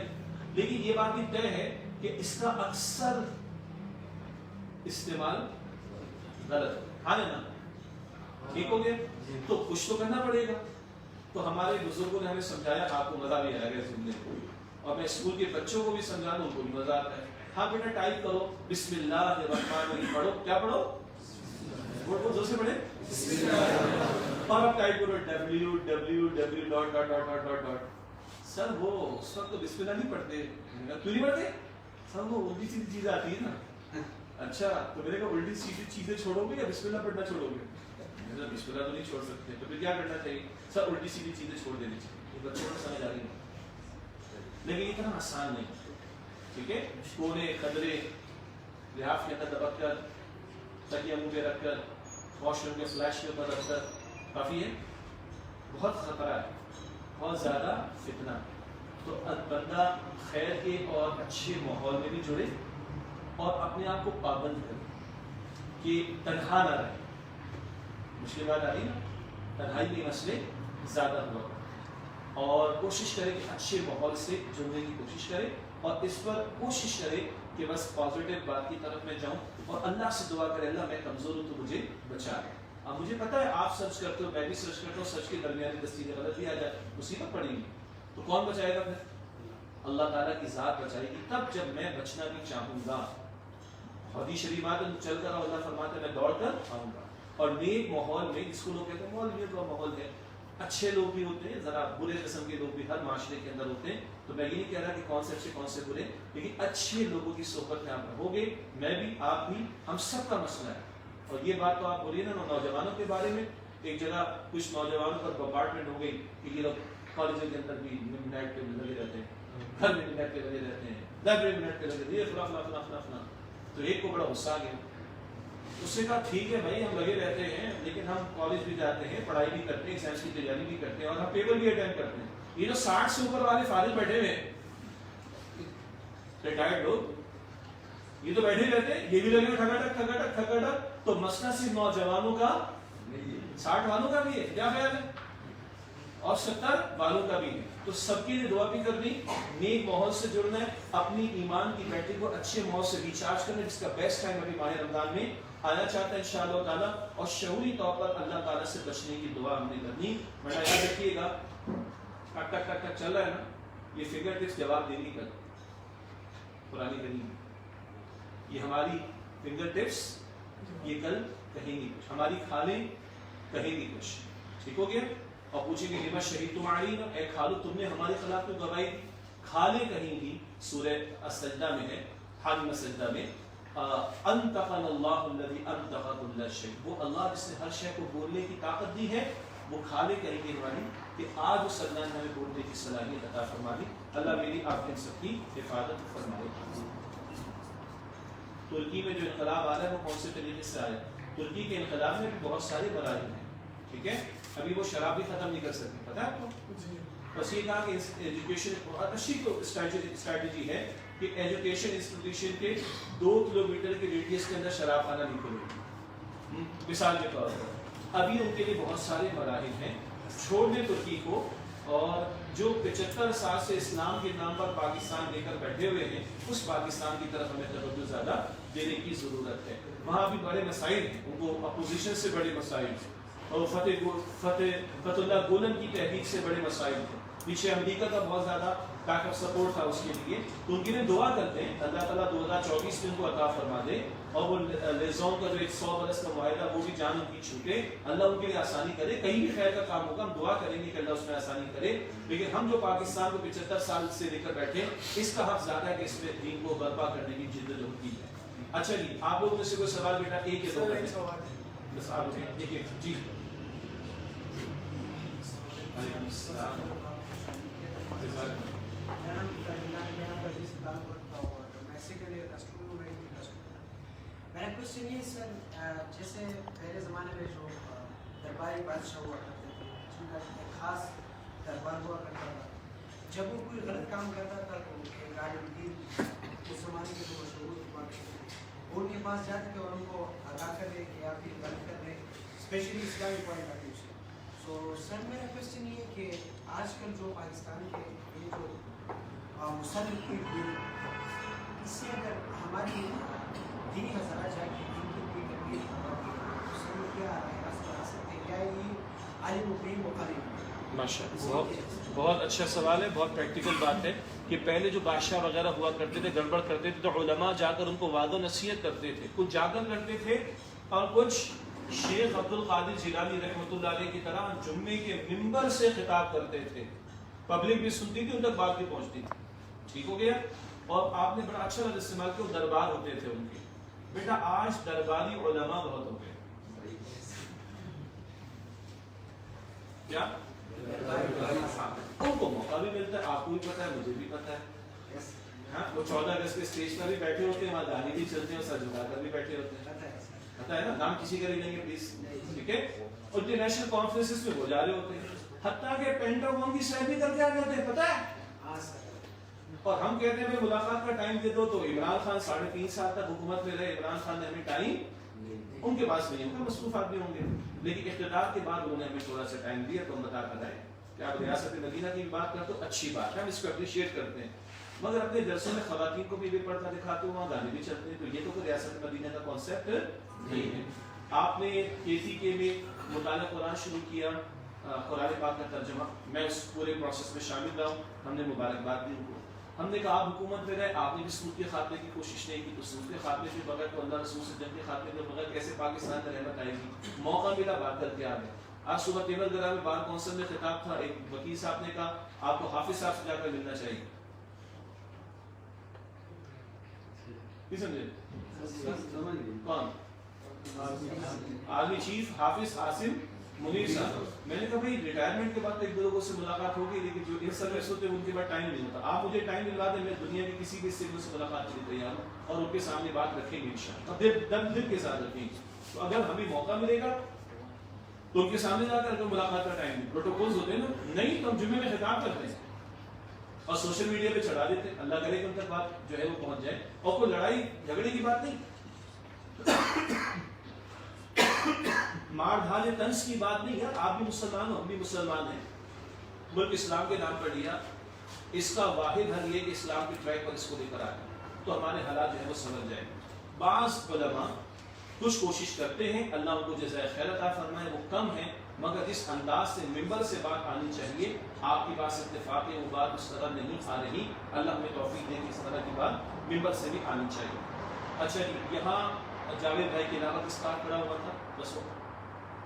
لیکن یہ بات بھی طے ہے کہ اس کا اکثر استعمال غلط ہے. ہاں نا, ٹھیک ہو گیا. تو کچھ تو کرنا پڑے گا. تو ہمارے بزرگوں نے ہمیں سمجھایا, آپ کو مزہ بھی آیا گا سننے کو, اور میں اسکول کے بچوں کو بھی سمجھا دوں, ان کو بھی مزہ آتا ہے. ہاں بیٹا ٹائپ کرو بسم اللہ الرحمن الرحیم, پڑھو. کیا پڑھو؟ بہت زور سے پڑھے. اور اب ٹائپ کرو www. سر وہ اس وقت تو بسم اللہ نہیں پڑھتے. کیوں نہیں پڑھتے؟ سر وہ الٹی سیدھی چیزیں آتی ہے نا. اچھا تو میں نے کہا الٹی سیدھی چیزیں چھوڑو گے یا بسم اللہ پڑھنا چھوڑو گے؟ میں نے بسم اللہ تو نہیں چھوڑ سکتے, تو پھر کیا کرنا چاہیے؟ سر الٹی سیدھی چیزیں چھوڑ دینی چاہیے. یہ بچوں کو سمجھ آ رہی ہے, لیکن اتنا آسان نہیں. ٹھیک ہے, کونے خدرے لحاف کے اندر دبک کر, تکیہ منہ پہ رکھ کر, واش روم کے فلیش کے اوپر رکھ کر کافی ہے. بہت خطرہ ہے, بہت زیادہ فتنہ. تو بندہ خیر کے اور اچھے ماحول میں بھی جڑے اور اپنے آپ کو پابند کرے کہ تنہا نہ رہے. مشکل بات آ رہی نا, تنہائی کے مسئلے زیادہ ہوا, اور کوشش کرے کہ اچھے ماحول سے جڑنے کی کوشش کرے, اور اس پر کوشش کرے کہ بس پازیٹیو بات کی طرف میں جاؤں, اور اللہ سے دعا کرے اللہ میں کمزور ہوں تو مجھے بچا لے. اب مجھے پتا ہے آپ سرچ کرتے ہو, میں بھی سرچ کرتا ہوں, سرچ کے درمیان 10 چیزیں غلط بھی آ جائے, مصیبت پڑے گی. تو کون بچائے گا پھر؟ اللہ تعالیٰ کی ذات بچائے گی. تب جب میں بچنا بھی چاہوں گا, حدیث شریف بات چل کر اللہ فرماتے ہیں میں دوڑ کر آؤں گا. اور نیک ماحول میں, جس کو لوگ کہتے ہیں مولویت کا ماحول ہے, اچھے لوگ بھی ہوتے ہیں, ذرا برے قسم کے لوگ بھی ہر معاشرے کے اندر ہوتے ہیں. تو میں یہ نہیں کہہ رہا کہ کون سے اچھے کون سے برے, لیکن اچھے لوگوں کی صحبت میں آپ رہو گے, میں بھی آپ بھی, ہم سب کا مسئلہ ہے. اور یہ بات تو آپ بولیے نا نوجوانوں کے بارے میں, ایک جگہ کچھ نوجوانوں پر بمبارڈمنٹ ہو گئی کہ یہ لوگ کالجوں کے اندر بھی منٹ پہ لگے رہتے ہیں, گھر میں منٹ پہ لگے رہتے ہیں, لائبریری منٹ پہ لگے رہتے ہیں, فلاں فلاں فلاں فلاں. تو ایک کو بڑا غصہ آ گیا. اس نے کہا ٹھیک ہے بھائی ہم لگے رہتے ہیں, لیکن ہم کالج بھی جاتے ہیں, پڑھائی بھی کرتے ہیں, ایگزامس کی تیاری بھی کرتے ہیں, اور ہم پیپر بھی اٹینڈ کرتے ہیں. یہ جو 60 سے اوپر والے فارغ بیٹھے ہوئے ہیں, ریٹائرڈ لوگ, یہ تو بیٹھے رہتے ہیں, یہ بھی لگے ہوئے ٹھگاٹک ٹھگاٹک ٹھگاٹک. تو مسئلہ صرف نوجوانوں کا 60 والوں کا بھی ہے, کیا خیال ہے, اور 70 والوں کا بھی ہے. تو سب کے لیے دعا بھی کرنی, نیک ماحول سے جڑنا ہے, اپنی ایمان کی بیٹری کو اچھے ماحول سے ریچارج کرنا, جس کا بیسٹ ٹائم ابھی ماہ رمضان میں آنا چاہتا ہے انشاءاللہ تعالیٰ. اور شعوری طور پر اللہ تعالیٰ سے بچنے کی دعا ہم نے کرنی. ورنہ یاد رکھیے گا, ٹک ٹک ٹک ٹک چل رہا ہے نا, یہ فنگر ٹپس جواب دے گی کل پرانی کرنی, یہ ہماری فنگر ٹپس یہ کل کہیں گی کچھ, ہماری کھالیں کہیں گی کچھ. ٹھیک ہو گیا. اور پوچھیں گے لما شہیدتم علینا, اے کھالو تم نے ہمارے خلاف تو گواہی دی. کھالیں کہیں گی سورہ السجدہ میں ہے, حامیم السجدہ میں, انطقنا اللہ الذی انطق کل شیء، وہ اللہ جس نے ہر شے کو بولنے کی طاقت دی ہے، وہ خالق ہے کہ ہماری کہ آج اس اللہ نے ہمیں بولنے کی صلاحیت عطا فرما دی. اللہ میری آپ ان سب کی حفاظت فرمائے. ترکی میں جو انقلاب آ رہا ہے وہ کون سے طریقے سے آ رہا ہے؟ ترکی کے انقلاب میں بھی بہت سارے مراحل ہیں، ٹھیک ہے. ابھی وہ شراب بھی ختم نہیں کر سکتے، پتہ ہے آپ کو. بس یہ کہا کہ ایجوکیشن بہت اچھی تو اسٹریٹجی ہے کہ ایجوکیشن انسٹیٹیوشن کے 2 کلومیٹر کے ریڈیس کے اندر شراب خانہ نہیں کھولے. مثال کے طور پر ابھی ان کے لیے بہت سارے مراحل ہیں. چھوڑ دیں ترکی کو، اور جو 75 سال سے اسلام کے نام پر پاکستان لے کر بیٹھے ہوئے ہیں، اس پاکستان کی طرف ہمیں توجہ زیادہ دینے کی ضرورت ہے. وہاں بھی بڑے مسائل ہیں، ان کو اپوزیشن سے بڑے مسائل ہیں، اور فتح اللہ گولن کی تحریک سے بڑے مسائل ہیں. پیچھے امریکہ کا بہت زیادہ بیک اپ سپورٹ تھا اس کے لیے. تو ان کے لیے دعا کرتے ہیں اللہ تعالیٰ 2024 میں ان کو عطا فرما دے، اور وہ لیزون کا جو 100 برس کا معاہدہ وہ بھی جان ان کی چھوٹے، اللہ ان کے لیے آسانی کرے. کہیں بھی خیر کا کام ہوگا ہم دعا کریں گے کہ اللہ اس میں آسانی کرے. لیکن ہم جو پاکستان کو 75 سال سے لے کر بیٹھے، اس کا حق زیادہ ہے کہ اس میں دین کو برپا کرنے کی جدوجہد کی جائے. اچھا جی، آپ لوگوں میں سے کوئی سوال بیٹا؟ ایک ہے دو بس آپ ایک جی. میرا کوشچن یہ سر، جیسے پہلے زمانے میں جو درباری بادشاہ ہوا کرتے تھے، جن کا ایک خاص دربار ہوا کرتا تھا، جب وہ کوئی غلط کام کرتا تھا تو ایک عالمگیر اس زمانے کے جو مشہور ہوا کرتے تھے وہ ان کے پاس جاتے تھے اور ان کو آگاہ کر دے کہ آپ یہ غلط کر رہے ہیں، اسپیشلی اسلامی پوائنٹ آف ویو سے. سو سر میرا کوشچن یہ ہے کہ آج کل جو پاکستان کے یہ جو مصنف کی بل، اس سے اگر ہماری دینی حضرات جائے کہ دین کی کوئی تبدیل سمجھ کیا آ سکتے ہیں، کیا یہ عالم مقیم مقالم؟ ماشاء اللہ، بہت اچھا سوال ہے، بہت پریکٹیکل بات ہے کہ پہلے جو بادشاہ وغیرہ ہوا کرتے تھے گڑبڑ کرتے تھے تو علماء جا کر ان کو وعظ و نصیحت کرتے تھے. کچھ جا کر کرتے تھے اور کچھ شیخ عبد القادر جیلانی رحمۃ اللہ علیہ کی طرح جمعے کے منبر سے خطاب کرتے تھے. پبلک بھی سنتی تھی، ان تک بات بھی پہنچتی تھی. ٹھیک ہو گیا. اور آپ نے بڑا اچھا لفظ استعمال کیا، دربار ہوتے تھے ان کے. بیٹا آج درباری علماء بہت ہو گئے. کیا ان کو موقع بھی ملتا ہے، آپ کو بھی پتا ہے، مجھے بھی پتا ہے. ہاں، وہ 14 اگست کے اسٹیج پر بھی بیٹھے ہوتے ہیں، وہاں گانے بھی چلتے ہیں اور سر جھکا کر بھی بیٹھے ہوتے ہیں. پتا ہے نا، نام کسی کا نہیں لیں گے پلیز، ٹھیک ہے. اور انٹرنیشنل کانفرنسز میں وہ جا رہے ہوتے ہیں، حتیٰ کہ پینٹاگون کی سیر بھی کر کے آ جاتے ہیں، پتا ہے. اور ہم کہتے ہیں ملاقات کا ٹائم دے دو، تو عمران خان 3.5 سال تک حکومت میں رہے، عمران خان نے ہمیں ٹائم ان کے پاس نہیں ہوگا، مصروف آدمی ہوں گے، لیکن اقتدار کے بعد انہوں نے ہمیں تھوڑا سا ٹائم دیا. تو ہم بتا کر آئے کہ آپ ریاست مدینہ کی بات کرتے ہو، اچھی بات ہے، ہم اس کو اپریشیٹ کرتے ہیں. مگر اپنے جلسوں میں خواتین کو بھی پڑھتا دکھاتے ہو، وہاں گانے بھی چلتے ہیں. تو یہ تو کوئی ریاست مدینہ کا کانسیپٹ نہیں ہے. آپ نے کے میں مطالعہ قرآن شروع کیا، قرآن پاک کا ترجمہ، میں اس پورے پروسیس میں شامل رہا ہوں. ہم نے مبارکباد دی ان کو. ہم نے کہا آپ حکومت میں رہے، آپ نے بھی سود کے خاتمے کی کوشش نہیں کی، تو سود کے خاتمے کے بغیر تو اللہ رسول سے جنگ کے خاتمے کے بغیر کیسے پاکستان میں رحمت آئے گی. موقع ملا، بات کر کے آ گئے. آج صبح تیور گرا میں بار کونسل میں خطاب تھا، ایک وکیل صاحب نے کہا آپ کو حافظ صاحب سے جا کر ملنا چاہیے. کون؟ آرمی چیف حافظ عاصم منیر صاحب. میں نے کہا بھائی ریٹائرمنٹ کے بعد ایک دو لوگوں سے ملاقات ہوگی، لیکن جو ان سروس ہوتے ہیں ان کے بعد ٹائم نہیں ہوتا. آپ مجھے ٹائم دلوا دیں، میں دنیا کے کسی بھی سیکٹر سے ملاقات کے لیے تیار ہوں، اور ان کے سامنے بات رکھیں گے انشاءاللہ، دل کے ساتھ رکھیں گے. تو اگر ہمیں موقع ملے گا تو ان کے سامنے جا کر ملاقات کا ٹائم نہیں. پروٹوکولز ہوتے ہیں نا، نہیں تو ہم جمعے میں خطاب کرتے ہیں اور سوشل میڈیا پہ چڑھا دیتے ہیں. اللہ کرے کہ ان تک بات جو ہے وہ پہنچ جائے. اور کوئی لڑائی جھگڑے کی بات نہیں، مار ڈھالے طنز کی بات نہیں ہے. آپ بھی مسلمان ہو، ہم بھی مسلمان ہیں. ملک اسلام کے نام پر لیا، اس کا واحد حل یہ کہ اسلام کے ٹریک پر اس کو لے کر آئے تو ہمارے حالات جو ہے وہ سمجھ جائیں. بعض علماء کچھ کوشش کرتے ہیں، اللہ ان کو جزائے خیر عطا فرمائے، وہ کم ہیں، مگر اس انداز سے ممبر سے بات آنی چاہیے. آپ کی بات سے اتفاق ہے، وہ بات اس طرح نہیں آ رہی. اللہ ہمیں توفیق دے کہ اس طرح کی بات ممبر سے بھی آنی چاہیے. اچھا جی، یہاں جاوید بھائی کے علاوہ کس کا کھڑا ہوا تھا؟ بس وہ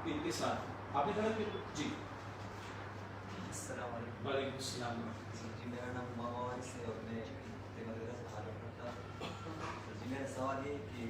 ان کے ساتھ آپ نے کھڑا کیا جی. السلام علیکم. وعلیکم السلام. جی میرا نام ماما وارث ہے اور میں مدرسہ حالت پڑھتا ہوں. جی میرا سوال یہ کہ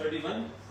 31,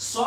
100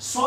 100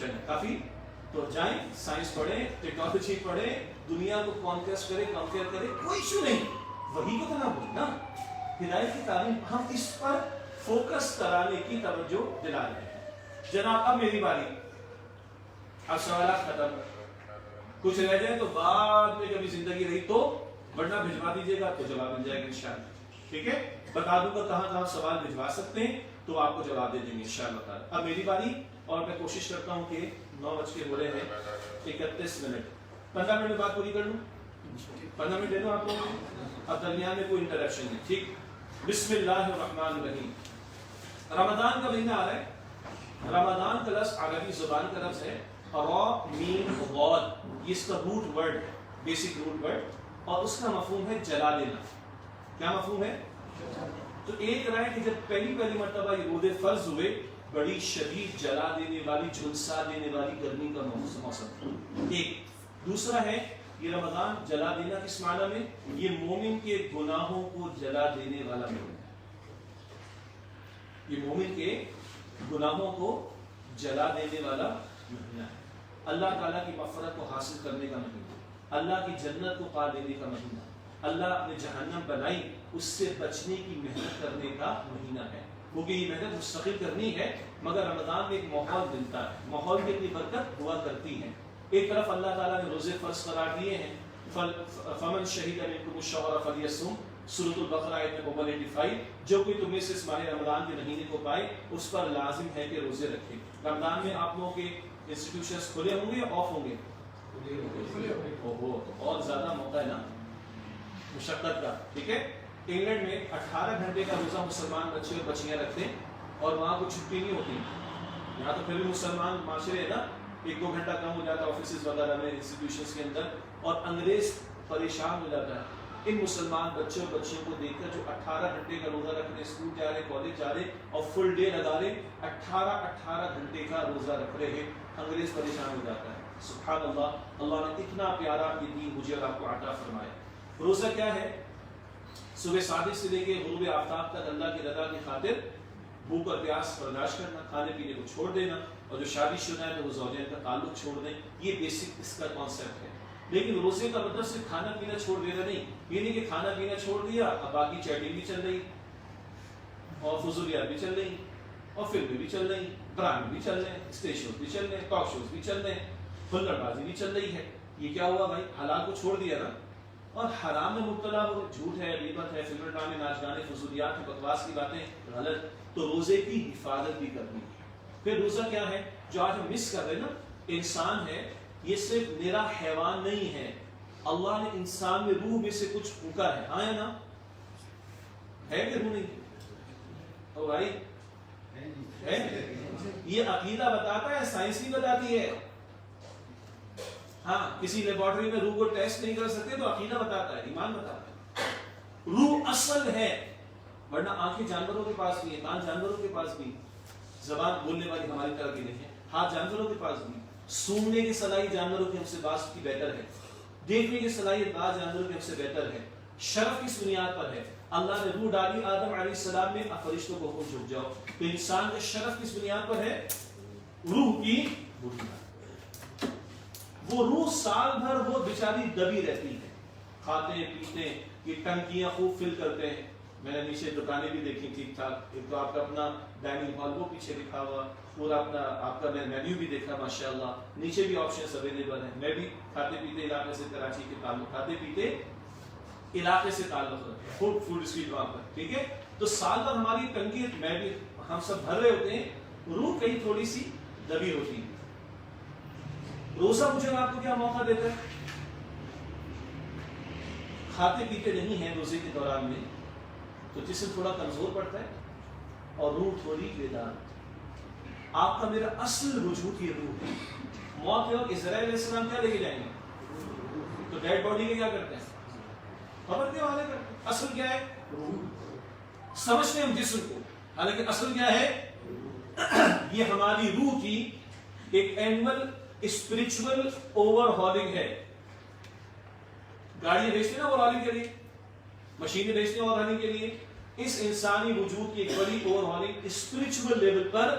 چلیں کافی. تو جائیں سائنس پڑھیں, ٹیکنالوجی پڑھیں, دنیا کو کانکویسٹ کریں, کنکر کریں, کوئی ایشو نہیں. وہی کو تو نہ بولیں نا, ہدایت کی تعلیم ہم اس پر فوکس کرانے کی توجہ دلا رہے ہیں. جناب اب میری باری, اب سوالات ختم, کچھ رہ جائے تو بعد میں کبھی زندگی رہی تو, ورنہ بھجوا دیجیے گا تو جواب مل جائے گا انشاءاللہ. ٹھیک ہے, بتا دوں گا کہاں کہاں سوال بھجوا سکتے ہیں تو آپ کو جواب دے دیں گے انشاءاللہ تعالی. اب میری باری, اور میں کوشش کرتا ہوں کہ 9:31 15 منٹ میں بات پوری کر لوں. 15 منٹ دے دوں آپ لوگوں کو, اب درمیان میں کوئی انٹرپشن نہیں. ٹھیک, بسم اللہ الرحمن الرحیم. رمضان کا مہینہ آ رہا ہے. رمضان کا لفظ عربی زبان کا لفظ ہے را میم غاد, یہ اس کا root word, basic root word, اور اس کا مفہوم ہے جلا دینا. کیا مفہوم ہے؟ تو ایک رائے کہ جب پہلی مرتبہ یہ روزے فرض ہوئے, بڑی شدید جلا دینے والی, جھلسا دینے والی گرمی کا موسم. ایک دوسرا ہے یہ رمضان جلا دینا کس معنی میں, یہ مومن کے گناہوں کو جلا دینے والا مہینہ ہے. یہ مومن کے گناہوں کو جلا دینے والا مہینہ ہے. اللہ تعالیٰ کی مغفرت کو حاصل کرنے کا مہینہ, اللہ کی جنت کو پا لینے کا مہینہ, اللہ نے جہنم بنائی اس سے بچنے کی محنت کرنے کا مہینہ ہے. کیونکہ یہ محنت مستقل کرنی ہے, مگر رمضان میں ایک ماحول ملتا ہے, ماحول کی اپنی برکت ہوا کرتی ہے. ایک طرف اللہ تعالیٰ نے روزے فرض قرار دیے ہیں, فمن شہید منکم الشہر فلیصم, سورۃ البقرہ آیت نمبر 185, جو کوئی تم میں سے اس ماہ رمضان کے مہینے کو پائے اس پر لازم ہے کہ روزے رکھے. رمضان میں آپ لوگوں کے انسٹیٹیوشنز کھلے ہوں گے یا آف ہوں گے؟ اور زیادہ موقع ہے نا مشقت کا. ٹھیک ہے, انگلینڈ میں 18 گھنٹے کا روزہ مسلمان بچے اور بچیاں رکھتے ہیں اور وہاں کوئی چھٹی نہیں ہوتی. یہاں تو پھر بھی مسلمان معاشرے ہے نا, 1-2 گھنٹہ کم ہو جاتا ہے آفیسز وغیرہ میں, انسٹیٹیوشنز کے اندر, اور انگریز پریشان ہو جاتا ہے ان مسلمان بچوں اور بچیوں کو دیکھ کر جو 18 گھنٹے کا روزہ رکھ رہے, اسکول جا رہے, کالج جا رہے اور فل ڈے لگا رہے, 18 گھنٹے کا روزہ رکھ رہے ہیں. انگریز پریشان ہو جاتا ہے. سبحان اللہ, اللہ نے اتنا پیارا یہ دین مجھے اور آپ کو عطا فرمایا. روزہ کیا ہے؟ صبح صادق سے لے کے غروب آفتاب تک اللہ کی رضا کی خاطر بھوک اور پیاس برداشت کرنا, کھانے پینے کو چھوڑ دینا, اور جو شادی شدہ ہے تو وہ زوجین کا تعلق چھوڑ دیں. یہ بیسک اس کا کانسیپٹ ہے. لیکن روزے کا مطلب صرف کھانا پینا چھوڑ دینا نہیں. یہ نہیں کہ کھانا پینا چھوڑ دیا اب باقی چیٹنگ بھی چل رہی اور فضولیات بھی چل رہی اور فلمیں بھی چل رہی, ڈرامے بھی چل رہے ہیں, اسٹیج شوز بھی چل رہے ہیں, ٹاک شوز بھی چل رہے ہیں, ہلڑ بازی بھی چل رہی ہے. یہ کیا ہوا بھائی؟ حلال کو چھوڑ دیا نا, اور حرام میں مبتلا ہو, جھوٹ ہے, غیبت ہے, فلم ڈرامے, ناچ گانے, فضولیات, بکواس کی باتیں, غلط. تو روزے کی حفاظت بھی کرنی ہے. پھر روزہ کیا ہے جو آج ہم مس کر رہے ہیں نا, انسان ہے, یہ صرف میرا حیوان نہیں ہے, اللہ نے انسان میں روح میں سے کچھ پھونکا ہے. ہاں ہے نا, ہے کہ روح نہیں؟ او بھائی ہے, یہ عقیدہ بتاتا ہے, سائنس بھی بتاتی ہے. ہاں, کسی لیبارٹری میں روح کو ٹیسٹ نہیں کر سکتے تو عقیدہ بتاتا ہے, ایمان بتاتا ہے. روح اصل ہے, ورنہ آنکھیں جانوروں کے پاس بھی ہیں, کان جانوروں کے پاس بھی, زبان بولنے والی ہماری طرح کی نہیں ہے, ہاتھ جانوروں کے پاس بھی, سونگنے کی صلاحیت جانوروں کی ہم سے بعض کی بہتر ہے, دیکھنے کی صلاحیت بعض جانوروں کی ہم سے بہتر ہے. شرف کس بنیاد پر ہے؟ اللہ نے روح ڈالی آدم علیہ السلام میں, فرشتوں کو حکم جھک جاؤ. تو انسان کا شرف کس بنیاد پر ہے؟ روح کی بنیاد. وہ روح سال بھر وہ بیچاری دبی رہتی ہے, کھاتے پیتے, یہ ٹنکیاں خوب فل کرتے ہیں. میں نے نیچے دکانیں بھی دیکھی ٹھیک ٹھاک, ایک تو آپ کا اپنا ڈائننگ ہال وہ پیچھے لکھا ہوا, پورا اپنا آپ کا میں مینیو بھی دیکھا ماشاءاللہ, نیچے بھی آپشنز اویلیبل ہیں. میں بھی کھاتے پیتے علاقے سے, کراچی کے تعلق, کھاتے پیتے علاقے سے تعلق رکھتے ہیں, فوڈ اسٹریٹ وہاں پر. ٹھیک ہے, تو سال بھر ہماری ٹنکی, میں بھی, ہم سب بھر رہے ہوتے ہیں, روح کہیں تھوڑی سی دبی ہوتی ہے. روزہ مجھے آپ کو کیا موقع دیتا ہے؟ کھاتے پیتے نہیں ہیں روزے کے دوران میں تو جسم تھوڑا کمزور پڑتا ہے اور روح تھوڑی بیدار. آپ کا میرا اصل وجود یہ روح ہے. موت کے وقت اسرائیل علیہ السلام کیا لے کے جائیں گے؟ تو ڈیڈ باڈی کے کیا کرتے ہیں؟ خبر کے حوالے کرتے ہیں. اصل کیا ہے؟ روح. سمجھتے ہیں ہم جسم کو, حالانکہ اصل کیا ہے؟ یہ ہماری روح کی ایک اینول اسپرچول اوور ہالنگ ہے. گاڑیاں بیچتے ہیں نا اوور ہالنگ کے لیے, مشینیں بیچتے ہیں اوور ہالنگ کے لیے. اس انسانی وجود کی ایک بڑی اوور ہالنگ اسپرچول لیول پر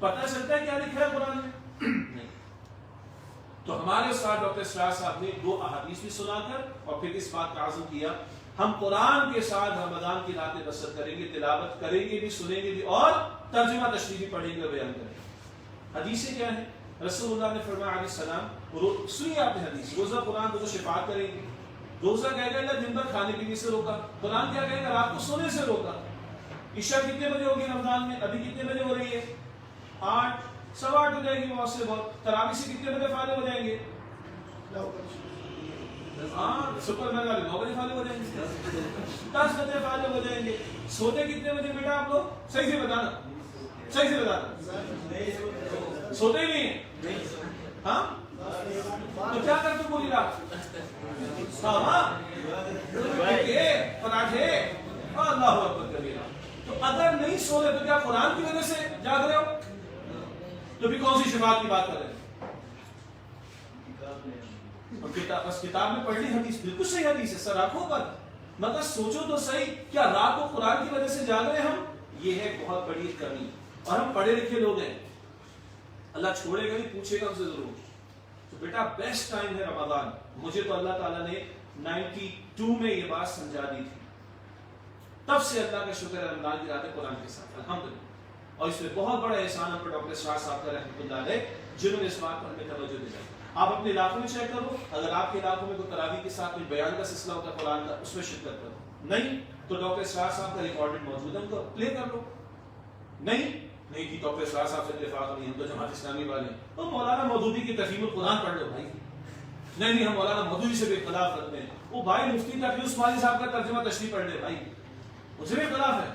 پتہ چلتا ہے کیا لکھا ہے قرآن میں؟ نہیں. تو ہمارے استاد ڈاکٹر اسرار صاحب نے 2 احادیث بھی سنا کر اور پھر اس بات کا عزم کیا ہم قرآن کے ساتھ رمضان کی راتیں بسر کریں گے, تلاوت کریں گے بھی, سنیں گے بھی, اور ترجمہ تشریح بھی پڑھیں گے اور بیان کریں گے. حدیثیں کیا ہیں؟ رسول اللہ نے فرمایا علیہ السلام, سنیے آپ نے حدیث, روزہ قرآن کو شفاعت کریں گے. روزہ کہے گا اللہ دن بھر کھانے پینے سے روکا, قرآن کیا کہے گا رات کو سونے سے روکا. عشاء کتنے بجے ہوگی رمضان میں؟ ابھی کتنے بجے ہو رہی ہے؟ 8, 8:15 ہو جائے گی بہت سے بہت. تراویح سے کتنے بجے فارغ ہو جائیں گے؟ ہاں سپر مین والے 9 بجے فارغ ہو جائیں گے, 10 بجے فارغ ہو جائیں گے. سوتے کتنے بجے بیٹا آپ لوگ؟ صحیح سے بتانا, صحیح سے بتانا. سوتے ہی نہیں ہیں. ہاں تو کیا کرتے پوری رات؟ پراٹھے, اللہ اکبر کبیرہ. تو اگر نہیں سو رہے تو کیا قرآن کی وجہ سے جاگ رہے ہو؟ تو بھی کون سی شفاعت کی بات کر رہے ہیں؟ بس کتاب میں پڑھ لی حدیث, بالکل صحیح حدیث ہے, سر آنکھوں پر. مگر سوچو تو صحیح, کیا رات کو قرآن کی وجہ سے جاگ رہے ہیں ہم؟ یہ ہے بہت بڑی کمی. اور ہم پڑھے لکھے لوگ ہیں, اللہ چھوڑے گا نہیں, پوچھے گا ہم سے ضرور. تو بیٹا بیسٹ ٹائم ہے رمضان. مجھے تو اللہ تعالیٰ نے 92 میں یہ بات سمجھا دی تھی, تب سے اللہ کا شکر ہے رمضان کی راتیں قرآن کے ساتھ الحمدللہ. اور اس میں بہت بڑا احسان ہم پر ڈاکٹر اسرار صاحب کا رحمۃ اللہ علیہ, جنہوں نے اس بات پر ہمیں توجہ دلائی. آپ اپنے علاقوں میں چیک کرو, اگر آپ کے علاقوں میں کوئی تراویح کے ساتھ کوئی بیان کا سلسلہ ہوتا ہے قرآن کا, اس میں شرکت کرو. نہیں تو ڈاکٹر اسرار صاحب کا ریکارڈڈ موجود ہے, ان کو پلے کر لو. نہیں کہ ڈاکٹر اسرار صاحب سے اتفاق نہیں, ہم تو جماعت اسلامی والے ہیں, تو مولانا مودودی کی تفہیم القرآن پڑھ لو بھائی. نہیں ہم مولانا مودودی سے بھی اختلاف رکھتے ہیں. وہ بھائی مفتی تقی عثمانی صاحب کا ترجمہ تشریح پڑھ لے بھائی, اسے بھی اختلاف ہے,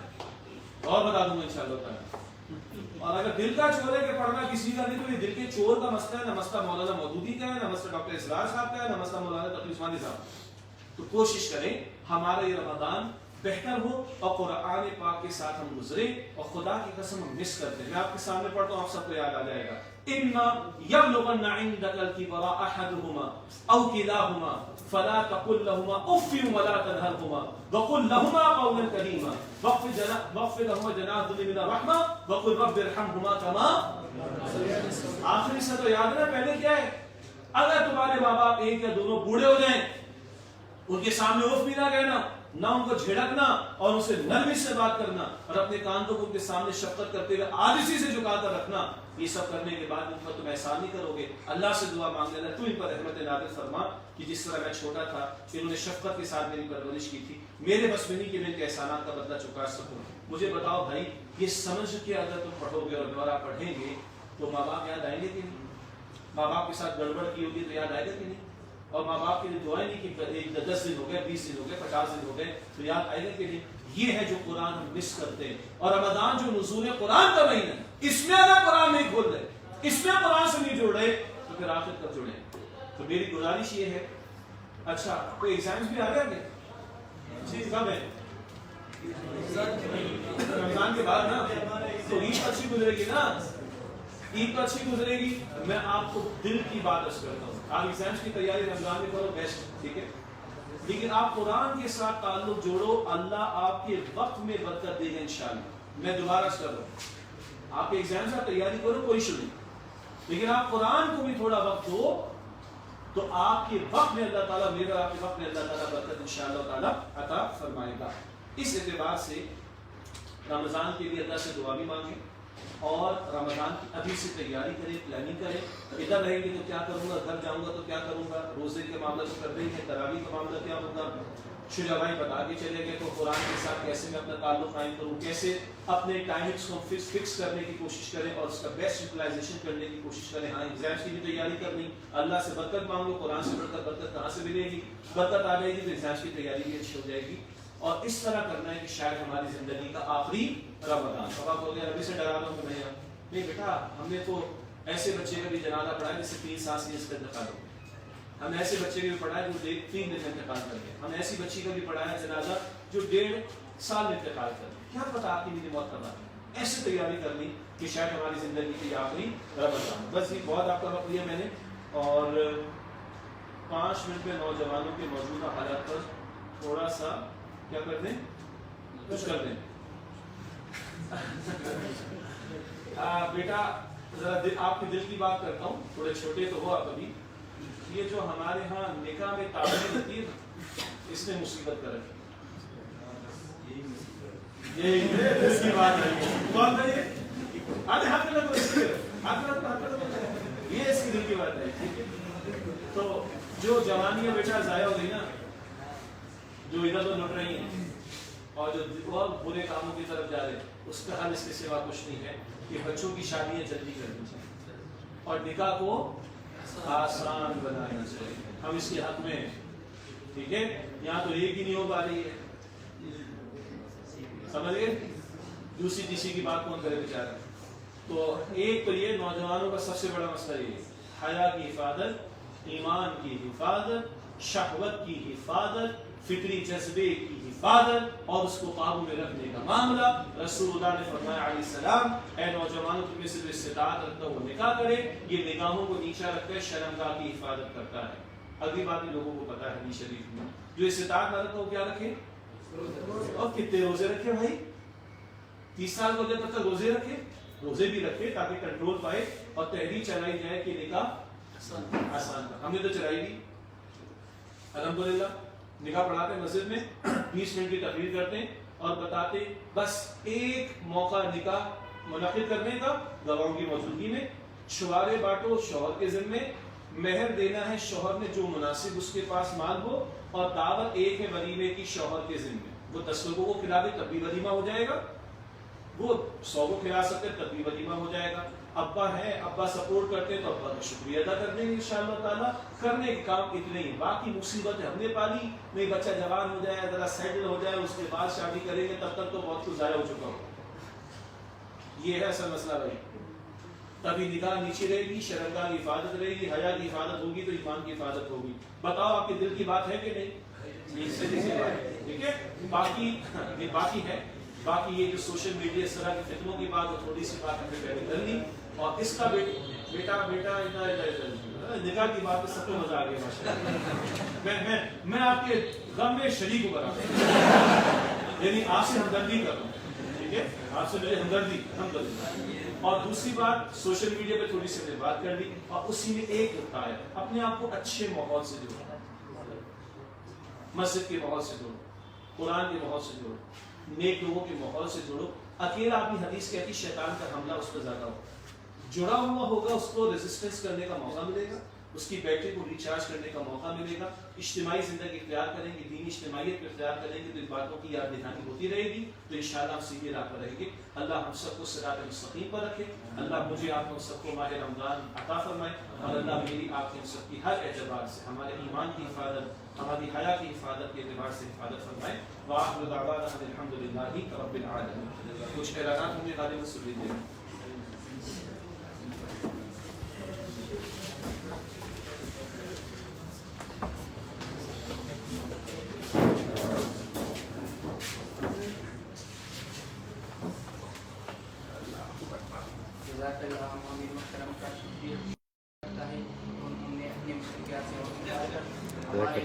اور بتا دوں گا انشاءاللہ تعالی. اور اگر دل کا چور ہے کہ پڑھنا کسی کا نہیں, تو یہ دل کے چور کا مسئلہ ہے, نہ مسئلہ مولانا مودودی کا ہے, نہ مسئلہ ڈاکٹر اسرار صاحب کا ہے, نہ مسئلہ مولانا تقی عثمانی صاحب. تو کوشش کریں ہمارا یہ رمضان بہتر ہو اور قرآن پاک کے ساتھ ہم گزرے, اور خدا کی قسم ہم مس کرتے ہیں. میں آپ کے سامنے پڑھتا ہوں, آپ سب کو یاد آ جائے گا. اِنَّا يَبْلُغَنَّ عِنْدَكَ الْكِبَرَ أَحَدُهُمَا أَوْ كِلَاهُمَا فَلَا تَقُلْ لَهُمَا أُفٍّ وَلَا تَنْهَرْهُمَا وَقُلْ لَهُمَا قَوْلًا كَرِيمًا وَاخْفِضْ لَهُمَا جَنَاحَ الذُّلِّ مِنَ الرَّحْمَةِ وَقُلْ رَبِّ ارْحَمْهُمَا كَمَا. آخری سے تو یاد رہے پہلے کیا ہے, اگر تمہارے ماں باپ ایک یا دونوں بوڑھے ہو جائیں, ان کے سامنے اف بھی نہ کہنا, نہ ان کو جھڑکنا, اور ان سے نرمی سے بات کرنا, اور اپنے کان کو ان کے سامنے شفقت کرتے ہوئے عاجزی سے جھکا کر رکھنا. یہ سب کرنے کے بعد ان پر تم احسان نہیں کرو گے. اللہ سے دعا مانگ لینا, تو ان پر رحمت نازل فرما کہ جس طرح میں چھوٹا تھا انہوں نے شفقت کے ساتھ میری پرورش کی تھی, میرے بس میں نہیں کہ میں ان کے احسانات کا بدلہ چکا سکوں. مجھے بتاؤ بھائی, یہ سمجھ کے اگر تم پڑھو گے اور دوبارہ پڑھیں گے تو ماں باپ یاد آئیں گے کہ نہیں؟ ماں باپ کے ساتھ گڑبڑ کی ہوگی تو یاد آئے گا کہ نہیں؟ اور ماں باپ کے لیے دعائیں نہیں کہ 10 دن ہو گئے, 20 دن ہو گئے, 50 دن ہو گئے, تو یاد آئے گا کہ نہیں؟ یہ ہے جو قرآن ہم مس کرتے ہیں. اور رمضان جو نزول قرآن کا مہینہ ہے, اس میں اگر قرآن نہیں کھول رہے, اس میں قرآن سے نہیں جڑ رہے, تو پھر آخر کب جڑیں؟ تو میری گزارش یہ ہے. اچھا کوئی ایگزامز بھی آ گیا کیا؟ جی کب ہے؟ رمضان کے بعد نا, تو عید اچھی گزرے گی نا, عید تو اچھی گزرے گی. میں آپ کو دل کی بات عرض کرتا ہوں, آپ ایگزامز کی تیاری رمضان میں کرو, بیسٹ, ٹھیک ہے, لیکن آپ قرآن کے ساتھ تعلق جوڑو, اللہ آپ کے وقت میں برکت دے گا انشاءاللہ. میں دوبارہ کر رہا ہوں, آپ کے ایگزامز کا تیاری کرو, کوئی ایشو نہیں, لیکن آپ قرآن کو بھی تھوڑا وقت دو, تو آپ کے وقت میں اللہ تعالیٰ, میرا آپ کے وقت میں اللہ تعالیٰ برکت انشاءاللہ تعالیٰ عطا فرمائے گا. اس اعتبار سے رمضان کے لیے اللہ سے دعا بھی مانگیں, اور رمضان کی ابھی سے تیاری کریں, پلاننگ کریں. ادھر رہیں گے تو کیا کروں گا, گھر جاؤں گا تو کیا کروں گا, روزے کے معاملہ تو کر رہی ہے, تراویح کا معاملہ کیا ہوگا, شجا بھائی بتا کے چلے گئے, تو قرآن کے ساتھ کیسے میں اپنا تعلق قائم کروں, کیسے اپنے ٹائمنگس کو فکس کرنے کی کوشش کریں اور اس کا بیسٹ یوٹیلائزیشن کرنے کی کوشش کریں. ہاں ایگزامس کی بھی تیاری کرنی, اللہ سے برکت مانگو, قرآن سے بڑھ کر برکت کہاں سے ملے گی, برکت آ جائے گی تو ایگزامس کی تیاری بھی اچھی ہو جائے گی. اور اس طرح کرنا ہے کہ شاید ہماری زندگی کا آخری رمضان. اب آپ بولتے ہیں ابھی سے ڈرا دوں کہ نہیں بیٹا, ہم نے تو ایسے بچے کا بھی جنازہ پڑھا ہے جس سے 3 سال سے اس کا انتقال ہو گیا, ہم نے ایسے بچے کا بھی پڑھا ہے جو 3 دن میں انتقال کر گیا, ہم نے ایسی بچی کا بھی پڑھا ہے جنازہ جو 1.5 سال میں انتقال کر گیا. کیا پتا آپ کی میری موت کب آتی ہے. ایسے تیاری کرنی کہ شاید ہماری زندگی کی آخری رمضان. بس یہ بہت آپ کا وقت لیا میں نے, اور 5 منٹ میں نوجوانوں کے موجودہ حالات پر تھوڑا سا کیا کر دیں, کچھ کر دیں. بیٹا ذرا آپ کے دل کی بات کرتا ہوں, تھوڑے چھوٹے تو ہو آپ ابھی. یہ جو ہمارے ہاں نکاح میں تعبیر ہوتی ہے اس نے مصیبت کر رکھی. یہ اس کی بات ہے. کون ہے یہ؟ آدھے ہاتھ میں لگو, یہ اس کی دل کی بات ہے. ٹھیک ہے, تو جو جوانیاں بیٹا ضائع ہو گئی نا, جو ادھر تو لٹ رہی ہیں اور جو اور برے کاموں کی طرف جا رہے ہیں, اس کا حل اس کے سوا کچھ نہیں ہے کہ بچوں کی شادیاں جلدی کرنی چاہیے اور نکاح کو آسان بنانا چاہیے. ہم اس کے حق میں ہیں. ٹھیک ہے, یہاں تو ایک ہی نہیں ہو پا رہی ہے, سمجھ گئے. دوسری تیسری کی بات کون کرے بیچارہ. تو ایک تو یہ نوجوانوں کا سب سے بڑا مسئلہ یہ ہے, حیا کی حفاظت, ایمان کی حفاظت, شہوت کی حفاظت, فطری جذبے کی حفاظت اور اس کو قابو میں رکھنے کا معاملہ. رسول اللہ نے فرمایا علیہ السلام, اے نوجوانوں تم میں سے جو استطاعت رکھتا وہ نکاح کرے, یہ نگاہوں کو نیچا رکھ کر شرمگاہ کی حفاظت کرتا ہے. اگلی بات لوگوں کو پتا ہے حدیث شریف میں, جو استطاعت نہ رکھتا وہ کیا رکھے, اور کتنے روزے رکھے بھائی, 30 سال ہونے تک روزے رکھے, روزے بھی رکھے تاکہ کنٹرول پائے اور تحریر چلائی جائے کہ نکاح آسان تھا. ہم نے تو چلائی دی الحمدللہ. نکاح پڑھاتے ہیں مسجد میں, 20 منٹ کی تقریر کرتے ہیں اور بتاتے بس ایک موقع نکاح منعقد کرنے کا گواہوں کی موجودگی میں, چھوارے بانٹو شوہر کے ذمے, مہر دینا ہے شوہر نے جو مناسب اس کے پاس مال ہو, اور دعوت ایک ہے ولیمے کی شوہر کے ذمے. وہ 10 لوگوں کو کھلا دے تب بھی ولیمہ ہو جائے گا, وہ 100 کو کھلا سکتے تب بھی ولیمہ ہو جائے گا. ابا ہے, ابا سپورٹ کرتے تو ابا کا شکریہ ادا کر دیں گے انشاءاللہ تعالیٰ. کرنے کے کام اتنے ہی, باقی مصیبت ہم نے پالی نہیں. بچہ جوان ہو جائے, ذرا سیٹل ہو جائے, اس کے بعد شادی کریں گے, تب تک تو بہت کچھ ضائع ہو چکا ہو. یہ ہے اصل مسئلہ بھائی. تبھی نکاح نیچے رہے گی, شرمگاہ کی حفاظت رہے گی, حیا کی حفاظت ہوگی تو ایمان کی حفاظت ہوگی. بتاؤ آپ کے دل کی بات ہے کہ نہیں؟ ٹھیک ہے. باقی ہے, باقی یہ جو سوشل میڈیا اس طرح کی فتنوں کی بات, تھوڑی سی بات ہم نے پہلے کر لی. اور اس کا بیٹا نکاح کی بات سب کو مزہ آ گیا ماشاءاللہ. میں آپ کے غم میں شریک ہو کر رہا ہوں, یعنی آپ سے ہمدردی کر رہا ہوں. ٹھیک ہے, آپ سے مجھے ہمدردی. اور دوسری بات, سوشل میڈیا پہ تھوڑی سی میں بات کر لی, اور اسی میں ایک ہوتا ہے اپنے آپ کو اچھے ماحول سے جوڑو, مسجد کے ماحول سے جوڑو, قرآن کے ماحول سے جوڑو, نیک لوگوں کے ماحول سے جوڑو. اکیلا آدمی, حدیث کہتی شیطان کا حملہ اس پر زیادہ ہو, جڑا ہوا ہوگا اس کو ریزسٹنس کرنے کا موقع ملے گا, اس کی بیٹری کو ریچارج کرنے کا موقع ملے گا. اجتماعی زندگی اختیار کریں گے, دینی اجتماعیت کو اختیار کریں گے تو ان باتوں کی یاد دہانی ہوتی رہے گی, تو انشاءاللہ ہم سیدھی راہ پر رہیں گے. اللہ ہم سب کو صراط مستقیم پر رکھے. اللہ مجھے آپ کو سب کو ماہ رمضان عطا فرمائے, اور اللہ میری آپ کے سب کی ہر اعتبار سے ہمارے ایمان کی حفاظت, ہماری حیا کی حفاظت کے اعتبار سے حفاظت فرمائے. وآخر دعوانا الحمدللہ رب العالمین. کچھ اعلانات ہوں گے غالب السبیل دے. ہمارے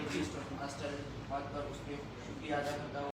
ماسٹر بات پر اس پہ شکریہ ادا کرتا ہوں.